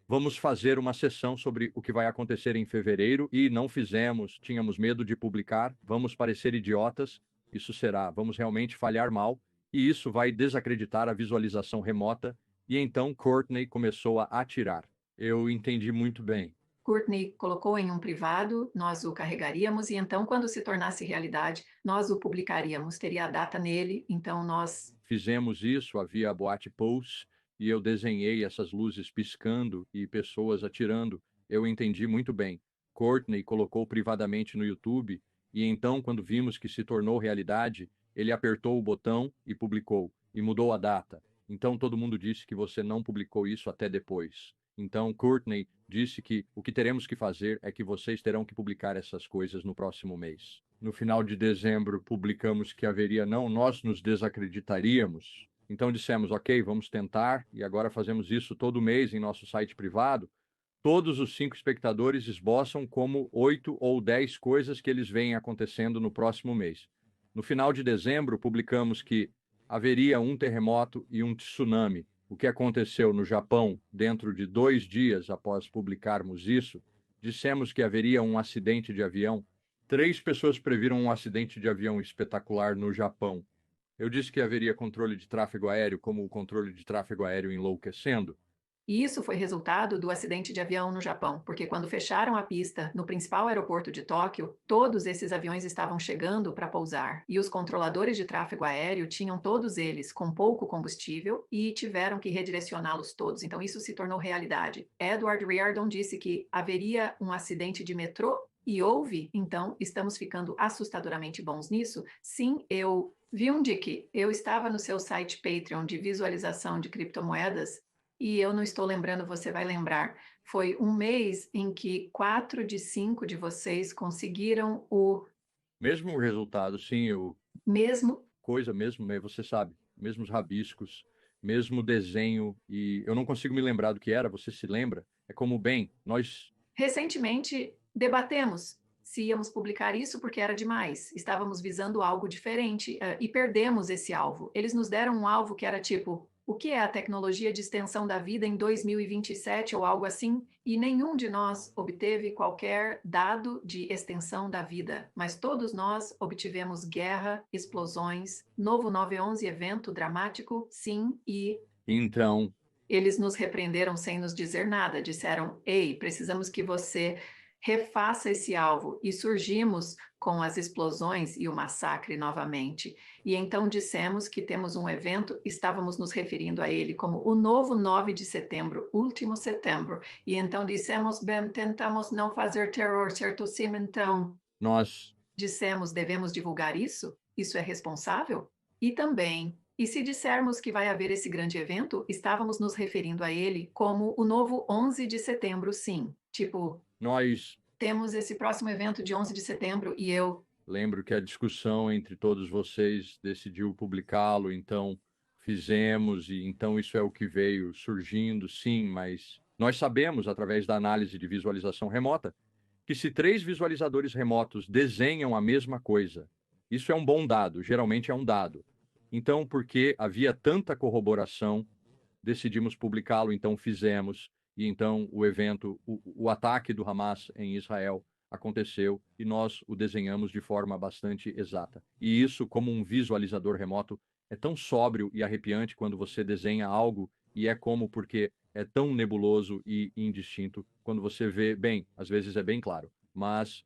Vamos fazer uma sessão sobre o que vai acontecer em fevereiro e não fizemos, tínhamos medo de publicar, vamos parecer idiotas, isso será, vamos realmente falhar mal, e isso vai desacreditar a visualização remota, e então Courtney começou a atirar. Eu entendi muito bem. Courtney colocou em um privado, nós o carregaríamos e então, quando se tornasse realidade, nós o publicaríamos. Teria a data nele, então nós... Fizemos isso, havia a boate Pulse, e eu desenhei essas luzes piscando e pessoas atirando. Eu entendi muito bem. Courtney colocou privadamente no YouTube, e então, quando vimos que se tornou realidade, ele apertou o botão e publicou, e mudou a data. Então todo mundo disse que você não publicou isso até depois. Então Courtney disse que o que teremos que fazer é que vocês terão que publicar essas coisas no próximo mês. No final de dezembro, publicamos que haveria não, nós nos desacreditaríamos. Então dissemos, ok, vamos tentar, e agora fazemos isso todo mês em nosso site privado. Todos os 5 espectadores esboçam como 8 ou 10 coisas que eles veem acontecendo no próximo mês. No final de dezembro, publicamos que haveria um terremoto e um tsunami. O que aconteceu no Japão dentro de 2 dias após publicarmos isso, dissemos que haveria um acidente de avião. 3 pessoas previram um acidente de avião espetacular no Japão. Eu disse que haveria controle de tráfego aéreo, como o controle de tráfego aéreo enlouquecendo. E isso foi resultado do acidente de avião no Japão, porque quando fecharam a pista no principal aeroporto de Tóquio, todos esses aviões estavam chegando para pousar, e os controladores de tráfego aéreo tinham todos eles com pouco combustível e tiveram que redirecioná-los todos. Então isso se tornou realidade. Edward Riordan disse que haveria um acidente de metrô e houve, então estamos ficando assustadoramente bons nisso. Sim, eu vi um Dick, eu estava no seu site Patreon de visualização de criptomoedas. E eu não estou lembrando, você vai lembrar. Foi um mês em que 4 de 5 de vocês conseguiram o Mesmo resultado, sim, mesmo. coisa mesmo, você sabe, mesmos rabiscos, mesmo desenho, e eu não consigo me lembrar do que era, você se lembra? É como, bem, nós... Recentemente debatemos se íamos publicar isso porque era demais. Estávamos visando algo diferente, e perdemos esse alvo. Eles nos deram um alvo que era tipo, o que é a tecnologia de extensão da vida em 2027 ou algo assim? E nenhum de nós obteve qualquer dado de extensão da vida, mas todos nós obtivemos guerra, explosões, novo 911 evento dramático, sim, e Então, eles nos repreenderam sem nos dizer nada. Disseram, ei, precisamos que você refaça esse alvo. E surgimos com as explosões e o massacre novamente. E então dissemos que temos um evento, estávamos nos referindo a ele como o novo 9 de setembro, último setembro. E então dissemos, bem, tentamos não fazer terror, certo sim, então nós... dissemos, devemos divulgar isso? Isso é responsável? E também, e se dissermos que vai haver esse grande evento, estávamos nos referindo a ele como o novo 11 de setembro, sim. Tipo, Nós... temos esse próximo evento de 11 de setembro e eu Lembro que a discussão entre todos vocês decidiu publicá-lo, então fizemos, e então isso é o que veio surgindo, sim, mas nós sabemos, através da análise de visualização remota, que se 3 visualizadores remotos desenham a mesma coisa, isso é um bom dado, geralmente é um dado. Então, porque havia tanta corroboração, decidimos publicá-lo, então fizemos, e então o evento, o ataque do Hamas em Israel aconteceu e nós o desenhamos de forma bastante exata. E isso, como um visualizador remoto, é tão sóbrio e arrepiante quando você desenha algo e é como porque é tão nebuloso e indistinto quando você vê, bem, às vezes é bem claro, mas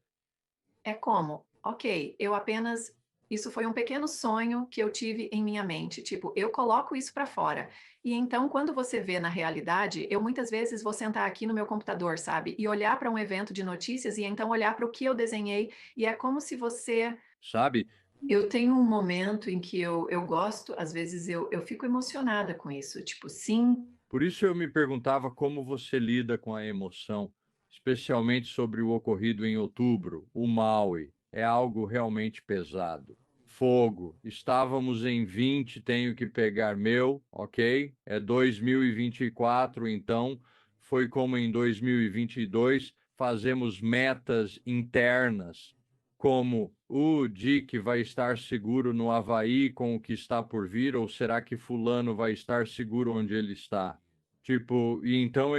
É como? Ok, eu apenas. Isso foi um pequeno sonho que eu tive em minha mente. Tipo, eu coloco isso para fora. E então, quando você vê na realidade, eu muitas vezes vou sentar aqui no meu computador, sabe? E olhar para um evento de notícias e então olhar para o que eu desenhei. E é como se você. sabe, Eu tenho um momento em que eu gosto, às vezes eu fico emocionada com isso. Tipo, sim, por isso eu me perguntava como você lida com a emoção, especialmente sobre o ocorrido em outubro, o Maui. É algo realmente pesado. Fogo. Estávamos em 20, tenho que pegar meu, ok? É 2024, então foi como em 2022, fazemos metas internas, como o Dick vai estar seguro no Havaí com o que está por vir, ou será que fulano vai estar seguro onde ele está? Tipo, e então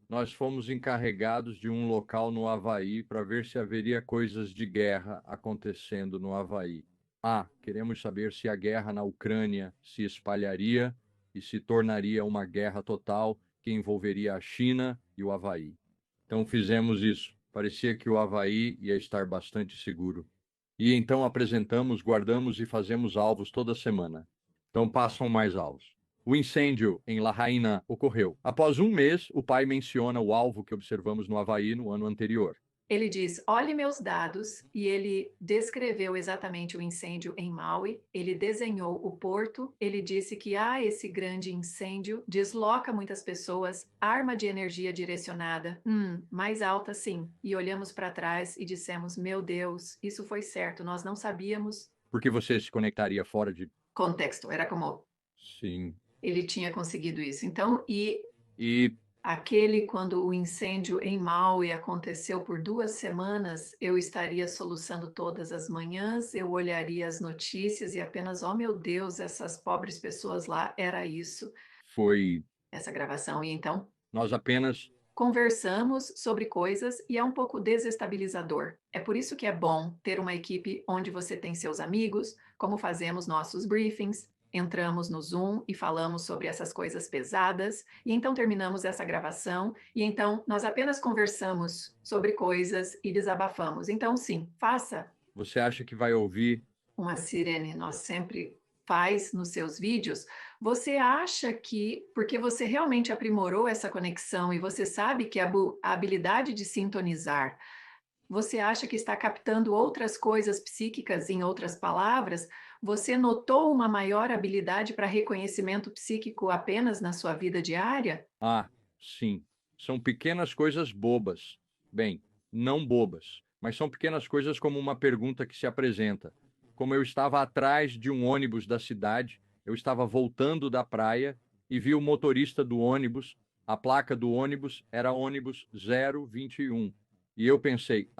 nós fomos encarregados de um local no Havaí para ver se haveria coisas de guerra acontecendo no Havaí. Ah, queremos saber se a guerra na Ucrânia se espalharia e se tornaria uma guerra total que envolveria a China e o Havaí. Então fizemos isso. Parecia que o Havaí ia estar bastante seguro. E então apresentamos, guardamos e fazemos alvos toda semana. Então passam mais alvos. O incêndio em Lahaina ocorreu. Após um mês, o pai menciona o alvo que observamos no Havaí no ano anterior. ele diz: olhe meus dados, e ele descreveu exatamente o incêndio em Maui, ele desenhou o porto, ele disse que esse grande incêndio desloca muitas pessoas, arma de energia direcionada, mais alta sim. E olhamos para trás e dissemos: meu Deus, isso foi certo, nós não sabíamos. Porque você se conectaria fora de. Contexto, era como Sim. ele tinha conseguido isso. Então, E aquele, quando o incêndio em Maui aconteceu por 2 semanas, eu estaria soluçando todas as manhãs, eu olharia as notícias e apenas, oh meu Deus, essas pobres pessoas lá, era isso, foi. essa gravação. E então Nós apenas. conversamos sobre coisas e é um pouco desestabilizador. É por isso que é bom ter uma equipe onde você tem seus amigos, como fazemos nossos briefings, entramos no Zoom e falamos sobre essas coisas pesadas, e então terminamos essa gravação, e então nós apenas conversamos sobre coisas e desabafamos. Então, sim, faça Você acha que vai ouvir? uma sirene, nós sempre faz nos seus vídeos, você acha que, porque você realmente aprimorou essa conexão e você sabe que a habilidade de sintonizar, você acha que está captando outras coisas psíquicas, em outras palavras, você notou uma maior habilidade para reconhecimento psíquico apenas na sua vida diária? Ah, sim. São pequenas coisas bobas. Bem, não bobas, mas são pequenas coisas como uma pergunta que se apresenta. Como eu estava atrás de um ônibus da cidade, eu estava voltando da praia e vi o motorista do ônibus, a placa do ônibus era ônibus 021. E eu pensei,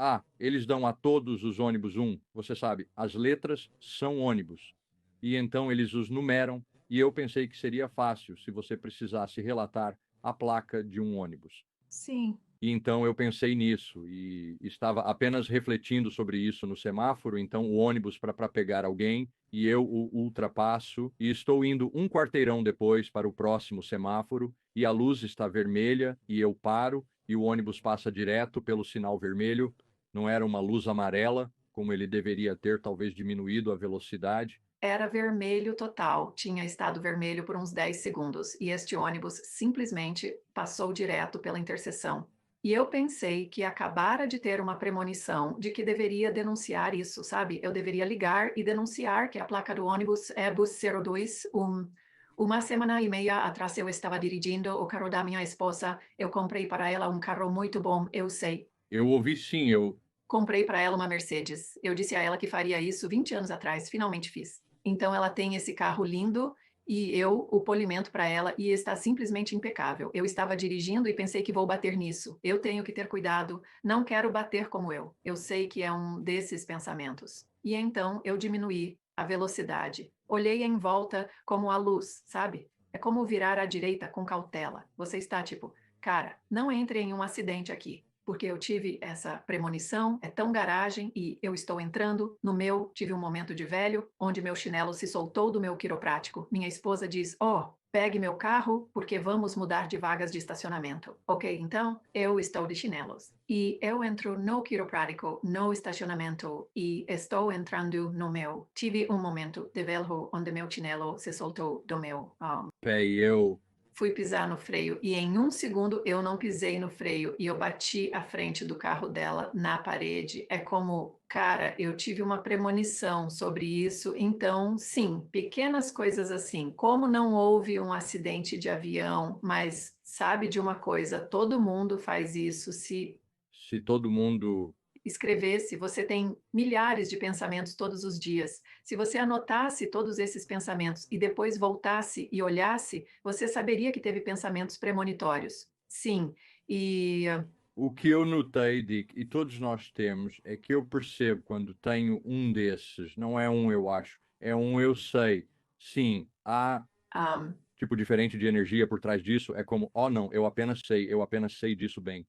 eles dão a todos os ônibus 1. Você sabe, as letras são ônibus. E então eles os numeram e eu pensei que seria fácil se você precisasse relatar a placa de um ônibus. Sim. E então eu pensei nisso e estava apenas refletindo sobre isso no semáforo, então o ônibus para pegar alguém e eu o ultrapasso e estou indo um quarteirão depois para o próximo semáforo e a luz está vermelha e eu paro e o ônibus passa direto pelo sinal vermelho, não era uma luz amarela, como ele deveria ter talvez diminuído a velocidade. Era vermelho total, tinha estado vermelho por uns 10 segundos, e este ônibus simplesmente passou direto pela interseção. E eu pensei que acabara de ter uma premonição de que deveria denunciar isso, sabe? Eu deveria ligar e denunciar que a placa do ônibus é bus 02. Uma semana e meia atrás eu estava dirigindo o carro da minha esposa, eu comprei para ela um carro muito bom, eu sei. Eu ouvi sim, eu comprei para ela uma Mercedes. Eu disse a ela que faria isso 20 anos atrás, finalmente fiz. Então ela tem esse carro lindo e eu o polimento para ela e está simplesmente impecável. Eu estava dirigindo e pensei que vou bater nisso. Eu tenho que ter cuidado, não quero bater como eu. Eu sei que é um desses pensamentos. E então eu diminuí a velocidade. Olhei em volta como a luz, sabe? É como virar à direita com cautela. Você está tipo, cara, não entre em um acidente aqui, porque eu tive essa premonição, é tão garagem e eu estou entrando no meu, tive um momento de velho, onde meu chinelo se soltou do meu quiroprático. Minha esposa diz, pegue meu carro, porque vamos mudar de vagas de estacionamento. Ok, então eu estou de chinelos. E eu entro no quiroprático, no estacionamento, e estou entrando no meu. Tive um momento de velho onde meu chinelo se soltou do meu Pé e eu. fui pisar no freio e em um segundo eu não pisei no freio e eu bati a frente do carro dela na parede. É como, cara, eu tive uma premonição sobre isso. Então, sim, pequenas coisas assim. Como não houve um acidente de avião, mas sabe de uma coisa, todo mundo faz isso. Se todo mundo. Escrevesse, você tem milhares de pensamentos todos os dias. Se você anotasse todos esses pensamentos e depois voltasse e olhasse, você saberia que teve pensamentos premonitórios. Sim, e O que eu notei, Dick, e todos nós temos, é que eu percebo quando tenho um desses, não é um eu acho, é um eu sei. Sim, há tipo diferente de energia por trás disso, é como, não, eu apenas sei disso bem.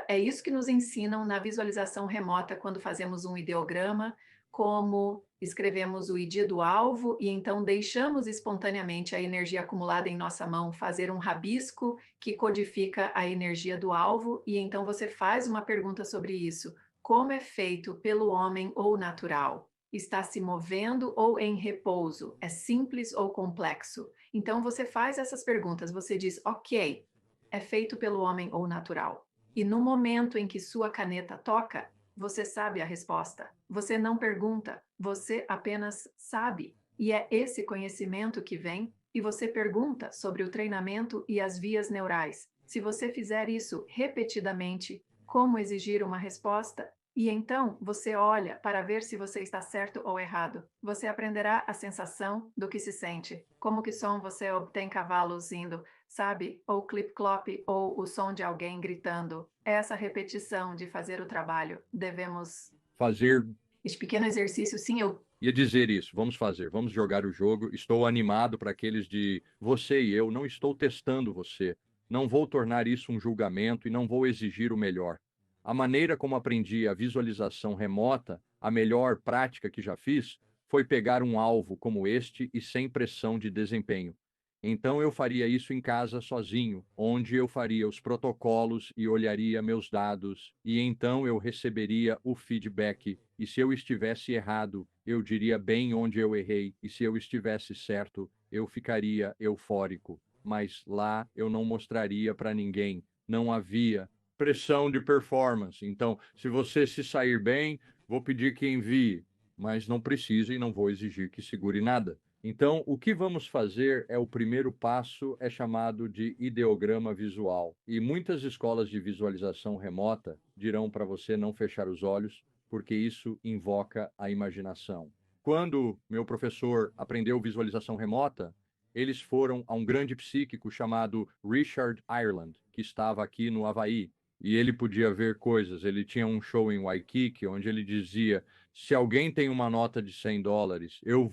é isso que nos ensinam na visualização remota quando fazemos um ideograma, como escrevemos o ID do alvo e então deixamos espontaneamente a energia acumulada em nossa mão fazer um rabisco que codifica a energia do alvo e então você faz uma pergunta sobre isso. Como é feito pelo homem ou natural? Está se movendo ou em repouso? É simples ou complexo? Então você faz essas perguntas, você diz, ok, é feito pelo homem ou natural? E no momento em que sua caneta toca, você sabe a resposta. Você não pergunta, você apenas sabe. E é esse conhecimento que vem e você pergunta sobre o treinamento e as vias neurais. Se você fizer isso repetidamente, como exigir uma resposta? E então você olha para ver se você está certo ou errado. Você aprenderá a sensação do que se sente. Como que som você obtém cavalos indo, sabe? Ou clip-clop, ou o som de alguém gritando. Essa repetição de fazer o trabalho. Devemos. Fazer. Este pequeno exercício, sim, eu. Ia dizer isso, vamos fazer, vamos jogar o jogo. Estou animado para aqueles de você e eu, não estou testando você. Não vou tornar isso um julgamento e não vou exigir o melhor. A maneira como aprendi a visualização remota, a melhor prática que já fiz, foi pegar um alvo como este e sem pressão de desempenho. Então eu faria isso em casa sozinho, onde eu faria os protocolos e olharia meus dados, e então eu receberia o feedback. E se eu estivesse errado, eu diria bem onde eu errei, e se eu estivesse certo, eu ficaria eufórico. Mas lá eu não mostraria para ninguém, não havia pressão de performance. Então, se você se sair bem, vou pedir que envie, mas não precisa e não vou exigir que segure nada. Então, o que vamos fazer o primeiro passo é chamado de ideograma visual. E muitas escolas de visualização remota dirão para você não fechar os olhos, porque isso invoca a imaginação. Quando meu professor aprendeu visualização remota, eles foram a um grande psíquico chamado Richard Ireland, que estava aqui no Havaí, e ele podia ver coisas. Ele tinha um show em Waikiki, onde ele dizia: se alguém tem uma nota de $100, eu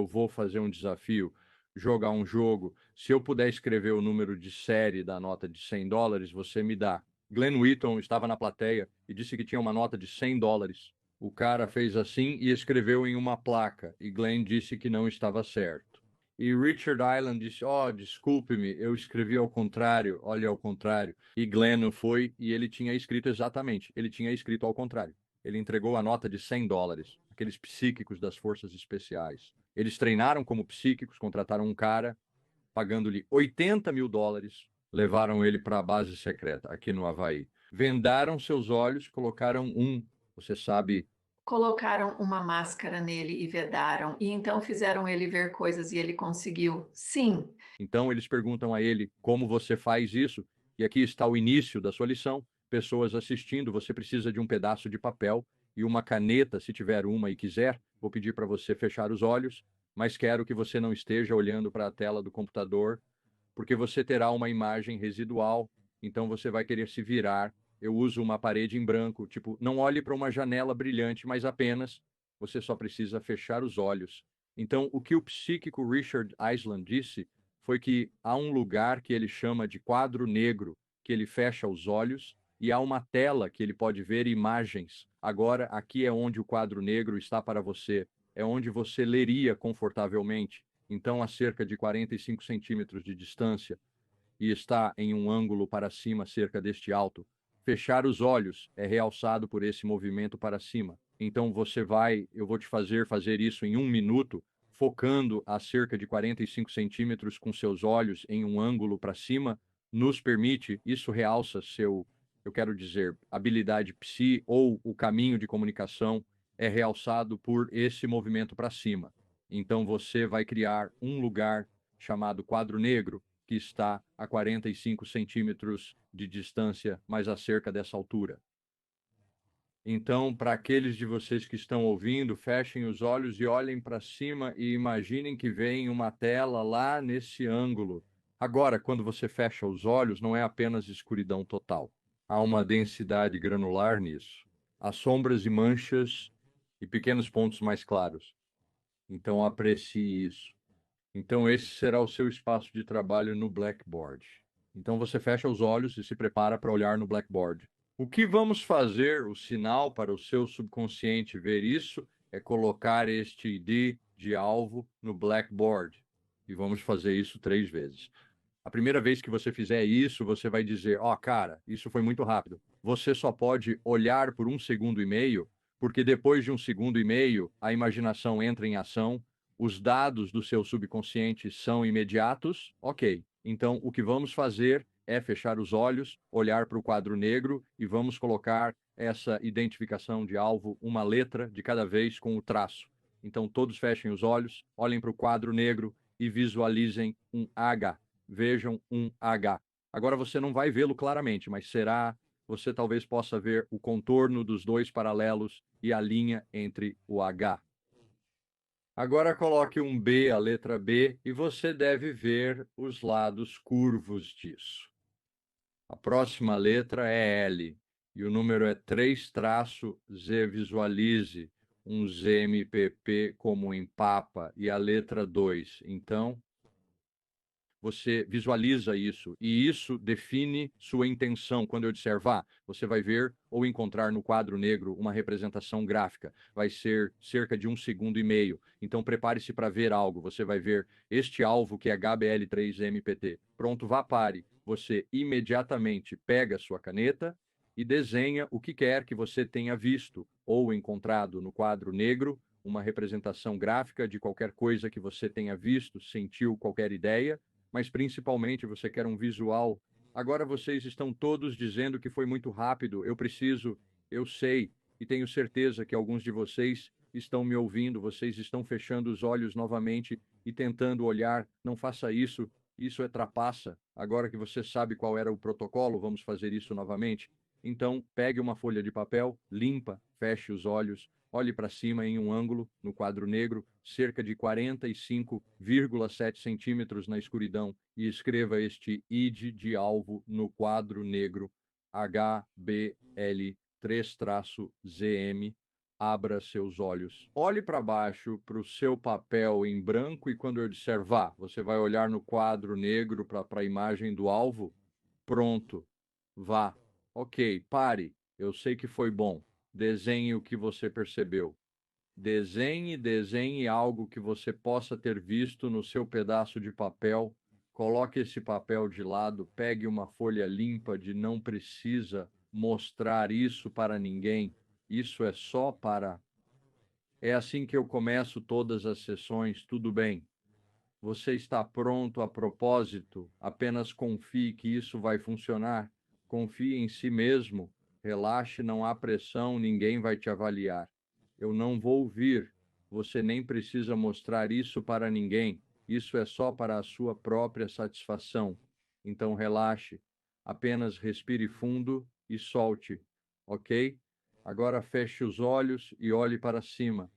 vou fazer um desafio, jogar um jogo. Se eu puder escrever o número de série da nota de $100, você me dá. Glenn Wheaton estava na plateia e disse que tinha uma nota de $100. O cara fez assim e escreveu em uma placa, e Glenn disse que não estava certo. E Richard Island disse: desculpe-me, eu escrevi ao contrário, olha ao contrário. E Glenn não foi, e ele tinha escrito exatamente, ele tinha escrito ao contrário. Ele entregou a nota de $100, aqueles psíquicos das forças especiais. Eles treinaram como psíquicos, contrataram um cara, pagando-lhe $80 mil, levaram ele para a base secreta, aqui no Havaí. Vendaram seus olhos, colocaram você sabe. Colocaram uma máscara nele e vedaram, e então fizeram ele ver coisas e ele conseguiu. Sim. Então eles perguntam a ele como você faz isso, e aqui está o início da sua lição. pessoas assistindo, você precisa de um pedaço de papel e uma caneta, se tiver uma e quiser. Vou pedir para você fechar os olhos, mas quero que você não esteja olhando para a tela do computador, porque você terá uma imagem residual, então você vai querer se virar. Eu uso uma parede em branco, tipo, não olhe para uma janela brilhante, mas apenas você só precisa fechar os olhos. Então, o que o psíquico Richard Island disse foi que há um lugar que ele chama de quadro negro, que ele fecha os olhos, e há uma tela que ele pode ver imagens. Agora, aqui é onde o quadro negro está para você, é onde você leria confortavelmente. Então, a cerca de 45 centímetros de distância, e está em um ângulo para cima cerca deste alto. Fechar os olhos é realçado por esse movimento para cima. Então eu vou te fazer isso em 1 minuto, focando a cerca de 45 centímetros com seus olhos em um ângulo para cima, nos permite, isso realça eu quero dizer, habilidade psi ou o caminho de comunicação é realçado por esse movimento para cima. Então você vai criar um lugar chamado quadro negro, que está a 45 centímetros de distância, mais a cerca dessa altura. Então, para aqueles de vocês que estão ouvindo, fechem os olhos e olhem para cima e imaginem que vem uma tela lá nesse ângulo. Agora, quando você fecha os olhos, não é apenas escuridão total. Há uma densidade granular nisso. Há sombras e manchas e pequenos pontos mais claros. Então, aprecie isso. Então, esse será o seu espaço de trabalho no Blackboard. Então, você fecha os olhos e se prepara para olhar no Blackboard. O que vamos fazer, o sinal para o seu subconsciente ver isso, é colocar este ID de alvo no Blackboard. E vamos fazer isso 3 vezes. A primeira vez que você fizer isso, você vai dizer, cara, isso foi muito rápido. Você só pode olhar por 1,5 segundos, porque depois de 1,5 segundos, a imaginação entra em ação, os dados do seu subconsciente são imediatos, ok. Então, o que vamos fazer é fechar os olhos, olhar para o quadro negro e vamos colocar essa identificação de alvo, uma letra de cada vez com o traço. Então, todos fechem os olhos, olhem para o quadro negro e visualizem um H. Vejam um H. Agora você não vai vê-lo claramente, mas você talvez possa ver o contorno dos 2 paralelos e a linha entre o H. Agora coloque um B, a letra B, e você deve ver os lados curvos disso. A próxima letra é L, e o número é 3-Z. Visualize um ZMPP como em Papa e a letra 2. Então, você visualiza isso, e isso define sua intenção. Quando eu disser vá, você vai ver ou encontrar no quadro negro uma representação gráfica. Vai ser cerca de 1,5 segundos. Então, prepare-se para ver algo. Você vai ver este alvo que é HBL3MPT. Pronto, vá, pare. Você imediatamente pega a sua caneta e desenha o que quer que você tenha visto ou encontrado no quadro negro, uma representação gráfica de qualquer coisa que você tenha visto, sentiu qualquer ideia, mas principalmente você quer um visual. Agora vocês estão todos dizendo que foi muito rápido, eu sei, e tenho certeza que alguns de vocês estão me ouvindo, vocês estão fechando os olhos novamente e tentando olhar. Não faça isso, isso é trapaça. Agora que você sabe qual era o protocolo, vamos fazer isso novamente. Então, pegue uma folha de papel, limpa, feche os olhos, olhe para cima em um ângulo, no quadro negro, cerca de 45,7 centímetros na escuridão, e escreva este ID de alvo no quadro negro, HBL3-ZM. Abra seus olhos. Olhe para baixo, para o seu papel em branco, e quando eu disser vá, você vai olhar no quadro negro para a imagem do alvo. Pronto. Vá. Ok, pare. Eu sei que foi bom. Desenhe o que você percebeu. Desenhe algo que você possa ter visto no seu pedaço de papel. Coloque esse papel de lado, pegue uma folha limpa de não precisa mostrar isso para ninguém. Isso é só para... É assim que eu começo todas as sessões, tudo bem? Você está pronto a propósito? Apenas confie que isso vai funcionar. Confie em si mesmo. Relaxe, não há pressão, ninguém vai te avaliar. Eu não vou vir. Você nem precisa mostrar isso para ninguém. Isso é só para a sua própria satisfação. Então relaxe. Apenas respire fundo e solte, ok? Agora feche os olhos e olhe para cima,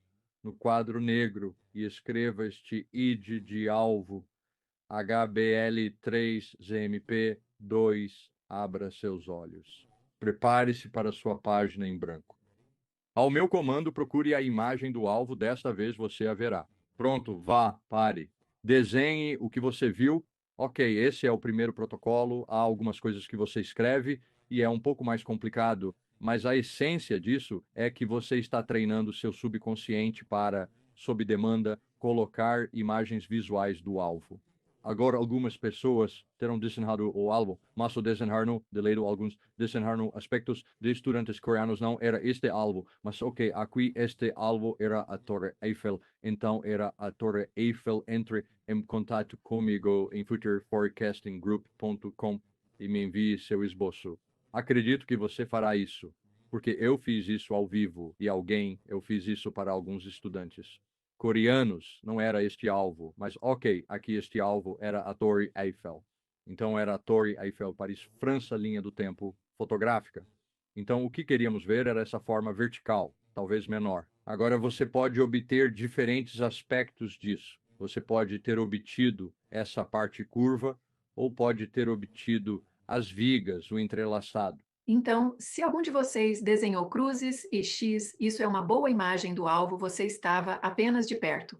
no quadro negro, e escreva este ID de alvo, HBL3ZMP2, abra seus olhos. Prepare-se para sua página em branco. Ao meu comando, procure a imagem do alvo, desta vez você a verá. Pronto, vá, pare. Desenhe o que você viu. Ok, esse é o primeiro protocolo, há algumas coisas que você escreve e é um pouco mais complicado, mas a essência disso é que você está treinando seu subconsciente para, sob demanda, colocar imagens visuais do alvo. Agora, algumas pessoas terão desenhado o alvo, mas o desenharam, deleito alguns, desenharam aspectos de estudantes coreanos, não era este alvo, mas ok, aqui este alvo era a Torre Eiffel, então era a Torre Eiffel. Entre em contato comigo em futureforecastinggroup.com e me envie seu esboço. Acredito que você fará isso, porque eu fiz isso ao vivo e eu fiz isso para alguns estudantes coreanos, não era este alvo, mas ok, aqui este alvo era a Torre Eiffel. Então era a Torre Eiffel, Paris, França, linha do tempo fotográfica. Então o que queríamos ver era essa forma vertical, talvez menor. Agora você pode obter diferentes aspectos disso. Você pode ter obtido essa parte curva ou pode ter obtido as vigas, o entrelaçado. Então, se algum de vocês desenhou cruzes e X, isso é uma boa imagem do alvo, você estava apenas de perto.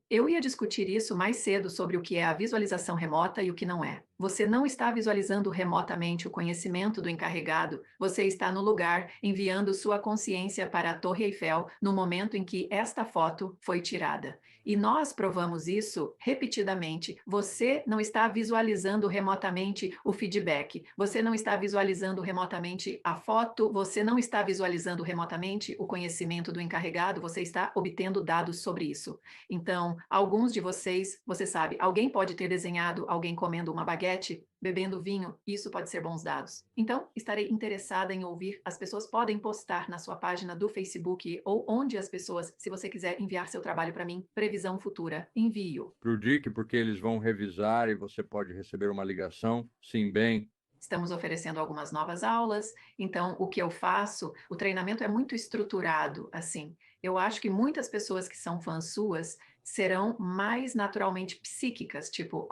Eu ia discutir isso mais cedo sobre o que é a visualização remota e o que não é. Você não está visualizando remotamente o conhecimento do encarregado, você está no lugar enviando sua consciência para a Torre Eiffel no momento em que esta foto foi tirada. E nós provamos isso repetidamente. Você não está visualizando remotamente o feedback, você não está visualizando remotamente a foto, você não está visualizando remotamente o conhecimento do encarregado, você está obtendo dados sobre isso. Então, alguns de vocês, você sabe, alguém pode ter desenhado alguém comendo uma baguete, bebendo vinho, isso pode ser bons dados. Então, estarei interessada em ouvir. As pessoas podem postar na sua página do Facebook ou onde as pessoas, se você quiser enviar seu trabalho para mim, previsão futura, envio. Pro Dick, porque eles vão revisar e você pode receber uma ligação. Sim, bem. Estamos oferecendo algumas novas aulas, então o que eu faço, o treinamento é muito estruturado, assim. Eu acho que muitas pessoas que são fãs suas serão mais naturalmente psíquicas, tipo,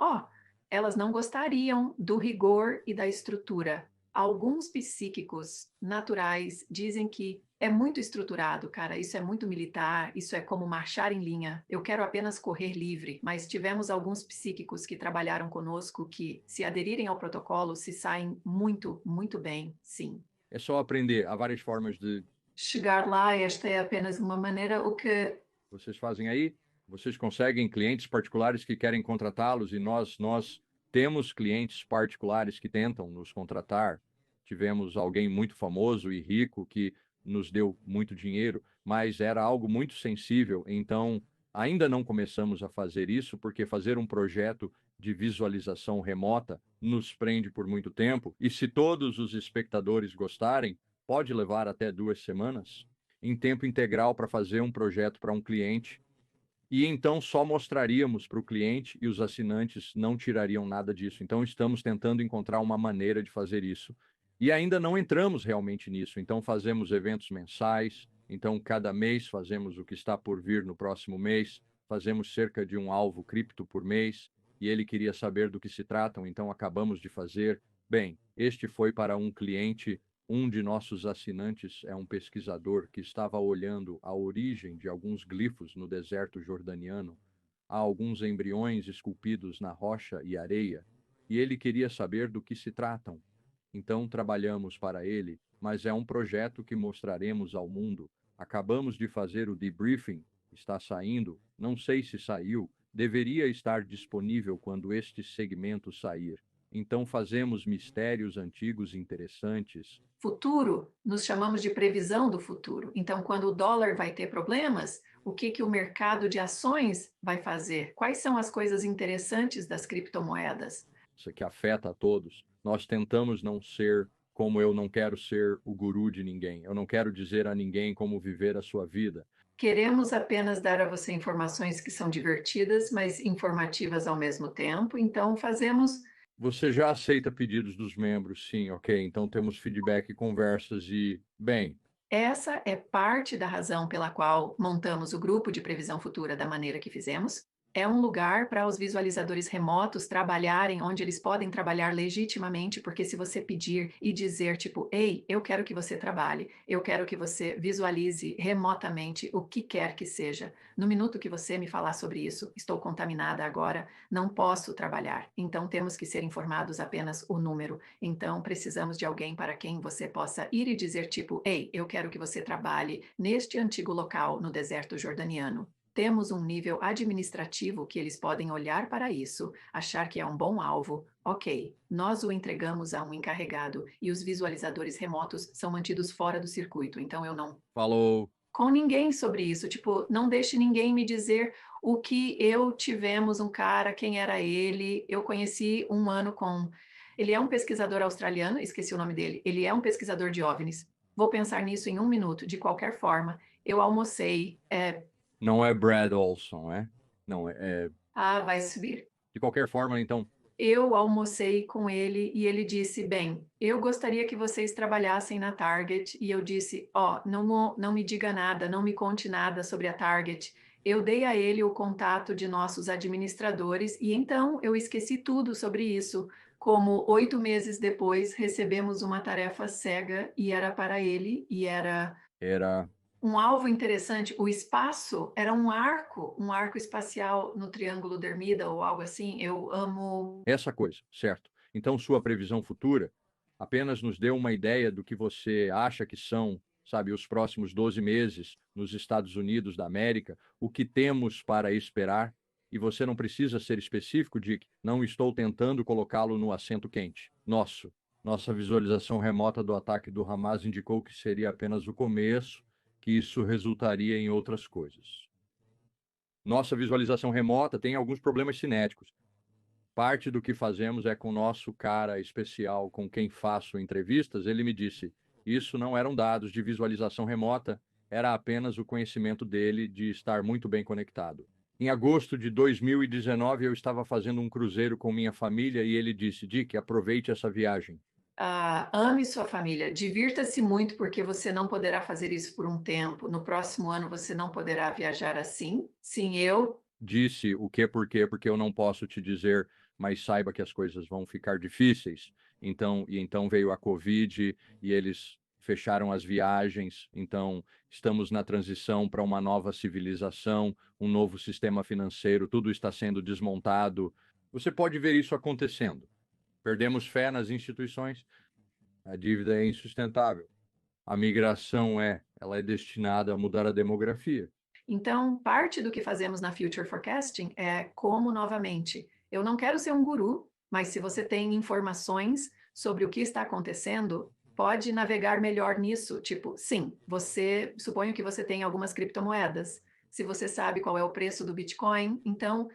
elas não gostariam do rigor e da estrutura. Alguns psíquicos naturais dizem que é muito estruturado, cara, isso é muito militar, isso é como marchar em linha. Eu quero apenas correr livre, mas tivemos alguns psíquicos que trabalharam conosco que, se aderirem ao protocolo, se saem muito, muito bem, sim. É só aprender. Há várias formas de Chegar lá, esta é apenas uma maneira, o que vocês fazem aí. Vocês conseguem clientes particulares que querem contratá-los e nós temos clientes particulares que tentam nos contratar. Tivemos alguém muito famoso e rico que nos deu muito dinheiro, mas era algo muito sensível. Então, ainda não começamos a fazer isso porque fazer um projeto de visualização remota nos prende por muito tempo. E se todos os espectadores gostarem, pode levar até 2 semanas em tempo integral para fazer um projeto para um cliente. E então só mostraríamos para o cliente e os assinantes não tirariam nada disso. Então estamos tentando encontrar uma maneira de fazer isso. E ainda não entramos realmente nisso. Então fazemos eventos mensais. Então cada mês fazemos o que está por vir no próximo mês. Fazemos cerca de um alvo cripto por mês. E ele queria saber do que se tratam, então acabamos de fazer. Bem, este foi para um cliente. Um de nossos assinantes é um pesquisador que estava olhando a origem de alguns glifos no deserto jordaniano. Há alguns embriões esculpidos na rocha e areia, e ele queria saber do que se tratam. Então trabalhamos para ele, mas é um projeto que mostraremos ao mundo. Acabamos de fazer o debriefing, está saindo, não sei se saiu, deveria estar disponível quando este segmento sair. Então fazemos mistérios antigos interessantes. futuro, nos chamamos de previsão do futuro. Então, quando o dólar vai ter problemas, o que o mercado de ações vai fazer? Quais são as coisas interessantes das criptomoedas? Isso que afeta a todos. Nós tentamos não ser como eu não quero ser o guru de ninguém. Eu não quero dizer a ninguém como viver a sua vida. Queremos apenas dar a você informações que são divertidas, mas informativas ao mesmo tempo. Então, fazemos Você já aceita pedidos dos membros? Sim, ok. Então temos feedback, conversas e, bem, Essa é parte da razão pela qual montamos o grupo de previsão futura da maneira que fizemos. É um lugar para os visualizadores remotos trabalharem onde eles podem trabalhar legitimamente, porque se você pedir e dizer, tipo, ei, eu quero que você trabalhe, eu quero que você visualize remotamente o que quer que seja. No minuto que você me falar sobre isso, estou contaminada agora, não posso trabalhar. Então temos que ser informados apenas o número. Então, precisamos de alguém para quem você possa ir e dizer, tipo, ei, eu quero que você trabalhe neste antigo local no deserto jordaniano. Temos um nível administrativo que eles podem olhar para isso, achar que é um bom alvo. Ok, nós o entregamos a um encarregado e os visualizadores remotos são mantidos fora do circuito, então eu não falou. com ninguém sobre isso. Tipo, não deixe ninguém me dizer o que eu tivemos um cara, quem era ele. Eu conheci um ano com. Ele é um pesquisador australiano, esqueci o nome dele. Ele é um pesquisador de OVNIs. Vou pensar nisso em um minuto. De qualquer forma, eu almocei. Não é Brad Olson, é? Não, Vai subir. de qualquer forma, então, Eu almocei com ele e ele disse: bem, eu gostaria que vocês trabalhassem na Target. E eu disse: não me diga nada, não me conte nada sobre a Target. Eu dei a ele o contato de nossos administradores e então eu esqueci tudo sobre isso. Como 8 meses depois, recebemos uma tarefa cega e era para ele e era era um alvo interessante. O espaço era um arco espacial no Triângulo Dermida ou algo assim. Eu amo. essa coisa, certo? Então, sua previsão futura apenas nos deu uma ideia do que você acha que são, sabe, os próximos 12 meses nos Estados Unidos da América, o que temos para esperar, e você não precisa ser específico, Dick. Não estou tentando colocá-lo no assento quente. Nossa visualização remota do ataque do Hamas indicou que seria apenas o começo, que isso resultaria em outras coisas. Nossa visualização remota tem alguns problemas cinéticos. Parte do que fazemos é com o nosso cara especial com quem faço entrevistas. Ele me disse: isso não eram dados de visualização remota, era apenas o conhecimento dele de estar muito bem conectado. Em agosto de 2019, eu estava fazendo um cruzeiro com minha família e ele disse: Dick, aproveite essa viagem. Ame sua família, divirta-se muito, porque você não poderá fazer isso por um tempo. No próximo ano você não poderá viajar assim. Sim, eu. Disse o que, por quê? Porque eu não posso te dizer, mas saiba que as coisas vão ficar difíceis. Então veio a Covid e eles fecharam as viagens. Então estamos na transição para uma nova civilização, um novo sistema financeiro, tudo está sendo desmontado. Você pode ver isso acontecendo. Perdemos fé nas instituições, a dívida é insustentável. A migração ela é destinada a mudar a demografia. Então, parte do que fazemos na Future Forecasting é como, novamente, eu não quero ser um guru, mas se você tem informações sobre o que está acontecendo, pode navegar melhor nisso. Tipo, sim, suponho que você tem algumas criptomoedas. Se você sabe qual é o preço do Bitcoin, então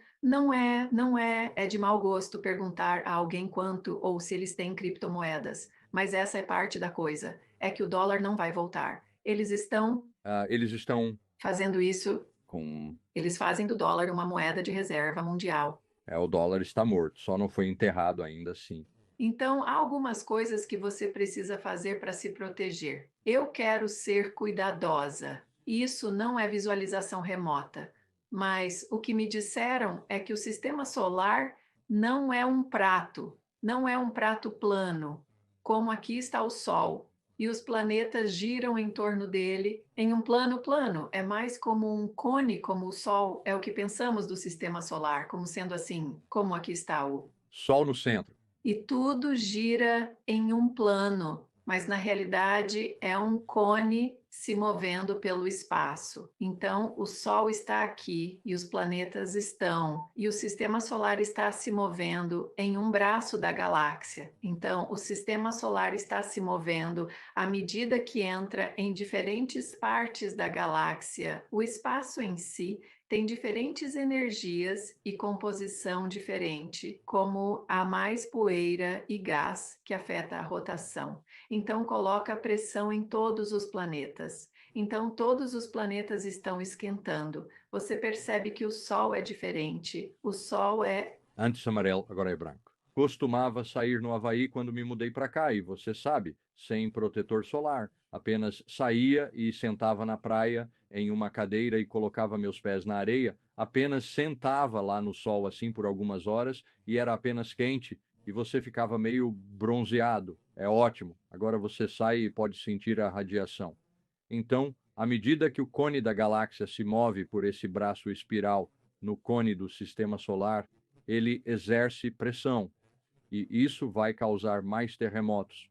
é de mau gosto perguntar a alguém quanto ou se eles têm criptomoedas. Mas essa é parte da coisa, é que o dólar não vai voltar. Eles estão Eles estão fazendo isso, com eles fazem do dólar uma moeda de reserva mundial. o dólar está morto, só não foi enterrado ainda assim. Então, há algumas coisas que você precisa fazer para se proteger. Eu quero ser cuidadosa. Isso não é visualização remota, mas o que me disseram é que o sistema solar não é um prato, não é um prato plano, como aqui está o Sol, e os planetas giram em torno dele em um plano plano. É mais como um cone, como o Sol, é o que pensamos do sistema solar, como sendo assim, como aqui está o Sol no centro. e tudo gira em um plano, mas na realidade é um cone se movendo pelo espaço. Então, o Sol está aqui e os planetas estão, e o sistema solar está se movendo em um braço da galáxia. Então, o sistema solar está se movendo à medida que entra em diferentes partes da galáxia. O espaço em si tem diferentes energias e composição diferente, como há mais poeira e gás que afeta a rotação. Então coloca pressão em todos os planetas. Então todos os planetas estão esquentando. Você percebe que o Sol é diferente. O Sol é Antes amarelo, agora é branco. costumava sair no Havaí quando me mudei para cá, e você sabe, sem protetor solar. Apenas saía e sentava na praia em uma cadeira e colocava meus pés na areia, apenas sentava lá no sol assim por algumas horas e era apenas quente e você ficava meio bronzeado. É ótimo. Agora você sai e pode sentir a radiação. Então, à medida que o cone da galáxia se move por esse braço espiral no cone do sistema solar, ele exerce pressão e isso vai causar mais terremotos,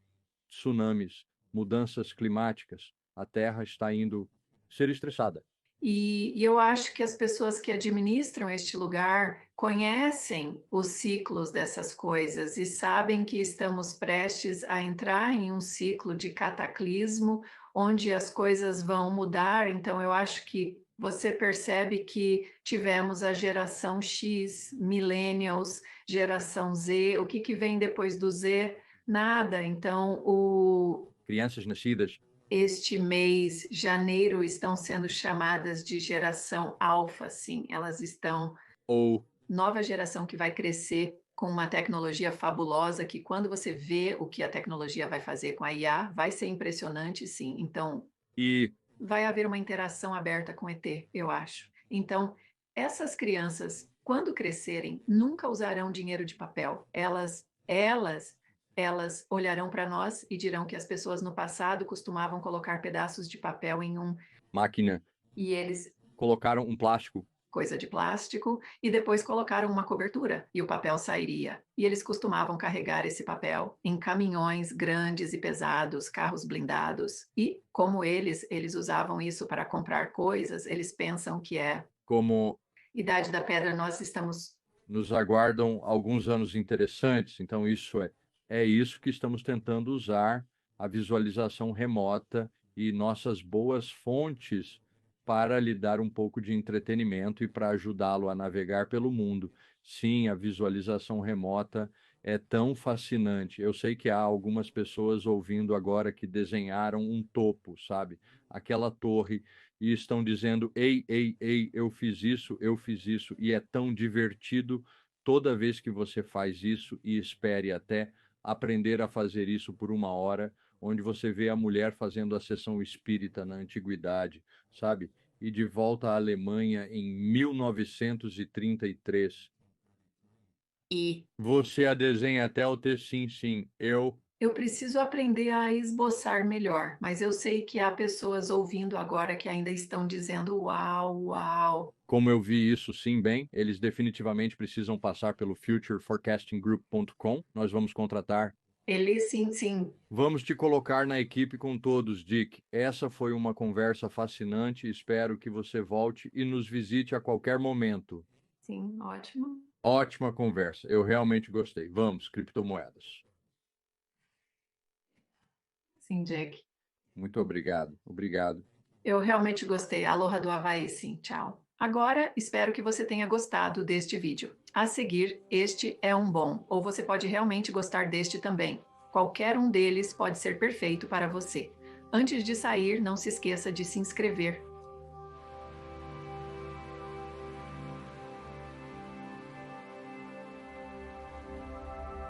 tsunamis, mudanças climáticas. A Terra está indo ser estressada. E eu acho que as pessoas que administram este lugar conhecem os ciclos dessas coisas e sabem que estamos prestes a entrar em um ciclo de cataclismo, onde as coisas vão mudar. Então, eu acho que você percebe que tivemos a geração X, millennials, geração Z. O que vem depois do Z? Nada. Então, Crianças nascidas este mês, janeiro, estão sendo chamadas de geração alfa, sim. Elas estão ou nova geração que vai crescer com uma tecnologia fabulosa que quando você vê o que a tecnologia vai fazer com a IA, vai ser impressionante, sim. Então, e vai haver uma interação aberta com ET, eu acho. Então, essas crianças, quando crescerem, nunca usarão dinheiro de papel. Elas olharão para nós e dirão que as pessoas no passado costumavam colocar pedaços de papel em máquina e eles colocaram um plástico. Coisa de plástico, e depois colocaram uma cobertura e o papel sairia. E eles costumavam carregar esse papel em caminhões grandes e pesados, carros blindados. E como eles usavam isso para comprar coisas, eles pensam que é Como Idade da Pedra, nós estamos nos aguardam alguns anos interessantes, então é isso que estamos tentando usar, a visualização remota e nossas boas fontes para lhe dar um pouco de entretenimento e para ajudá-lo a navegar pelo mundo. Sim, a visualização remota é tão fascinante. Eu sei que há algumas pessoas ouvindo agora que desenharam um topo, sabe? Aquela torre e estão dizendo: ei, ei, ei, eu fiz isso, e é tão divertido toda vez que você faz isso, e espere até aprender a fazer isso por uma hora, onde você vê a mulher fazendo a sessão espírita na antiguidade, sabe? E de volta à Alemanha em 1933. e Você a desenha até o ter sim, sim. eu preciso aprender a esboçar melhor, mas eu sei que há pessoas ouvindo agora que ainda estão dizendo uau, uau. Como eu vi isso sim bem, eles definitivamente precisam passar pelo futureforecastinggroup.com. Nós vamos contratar. Ele sim, sim. Vamos te colocar na equipe com todos, Dick. Essa foi uma conversa fascinante. Espero que você volte e nos visite a qualquer momento. Sim, ótimo. Ótima conversa. Eu realmente gostei. Vamos, criptomoedas. Sim, Jack. Muito obrigado. Obrigado. Eu realmente gostei. Aloha do Havaí, sim. Tchau. Agora, espero que você tenha gostado deste vídeo. A seguir, este é um bom, ou você pode realmente gostar deste também. Qualquer um deles pode ser perfeito para você. Antes de sair, não se esqueça de se inscrever.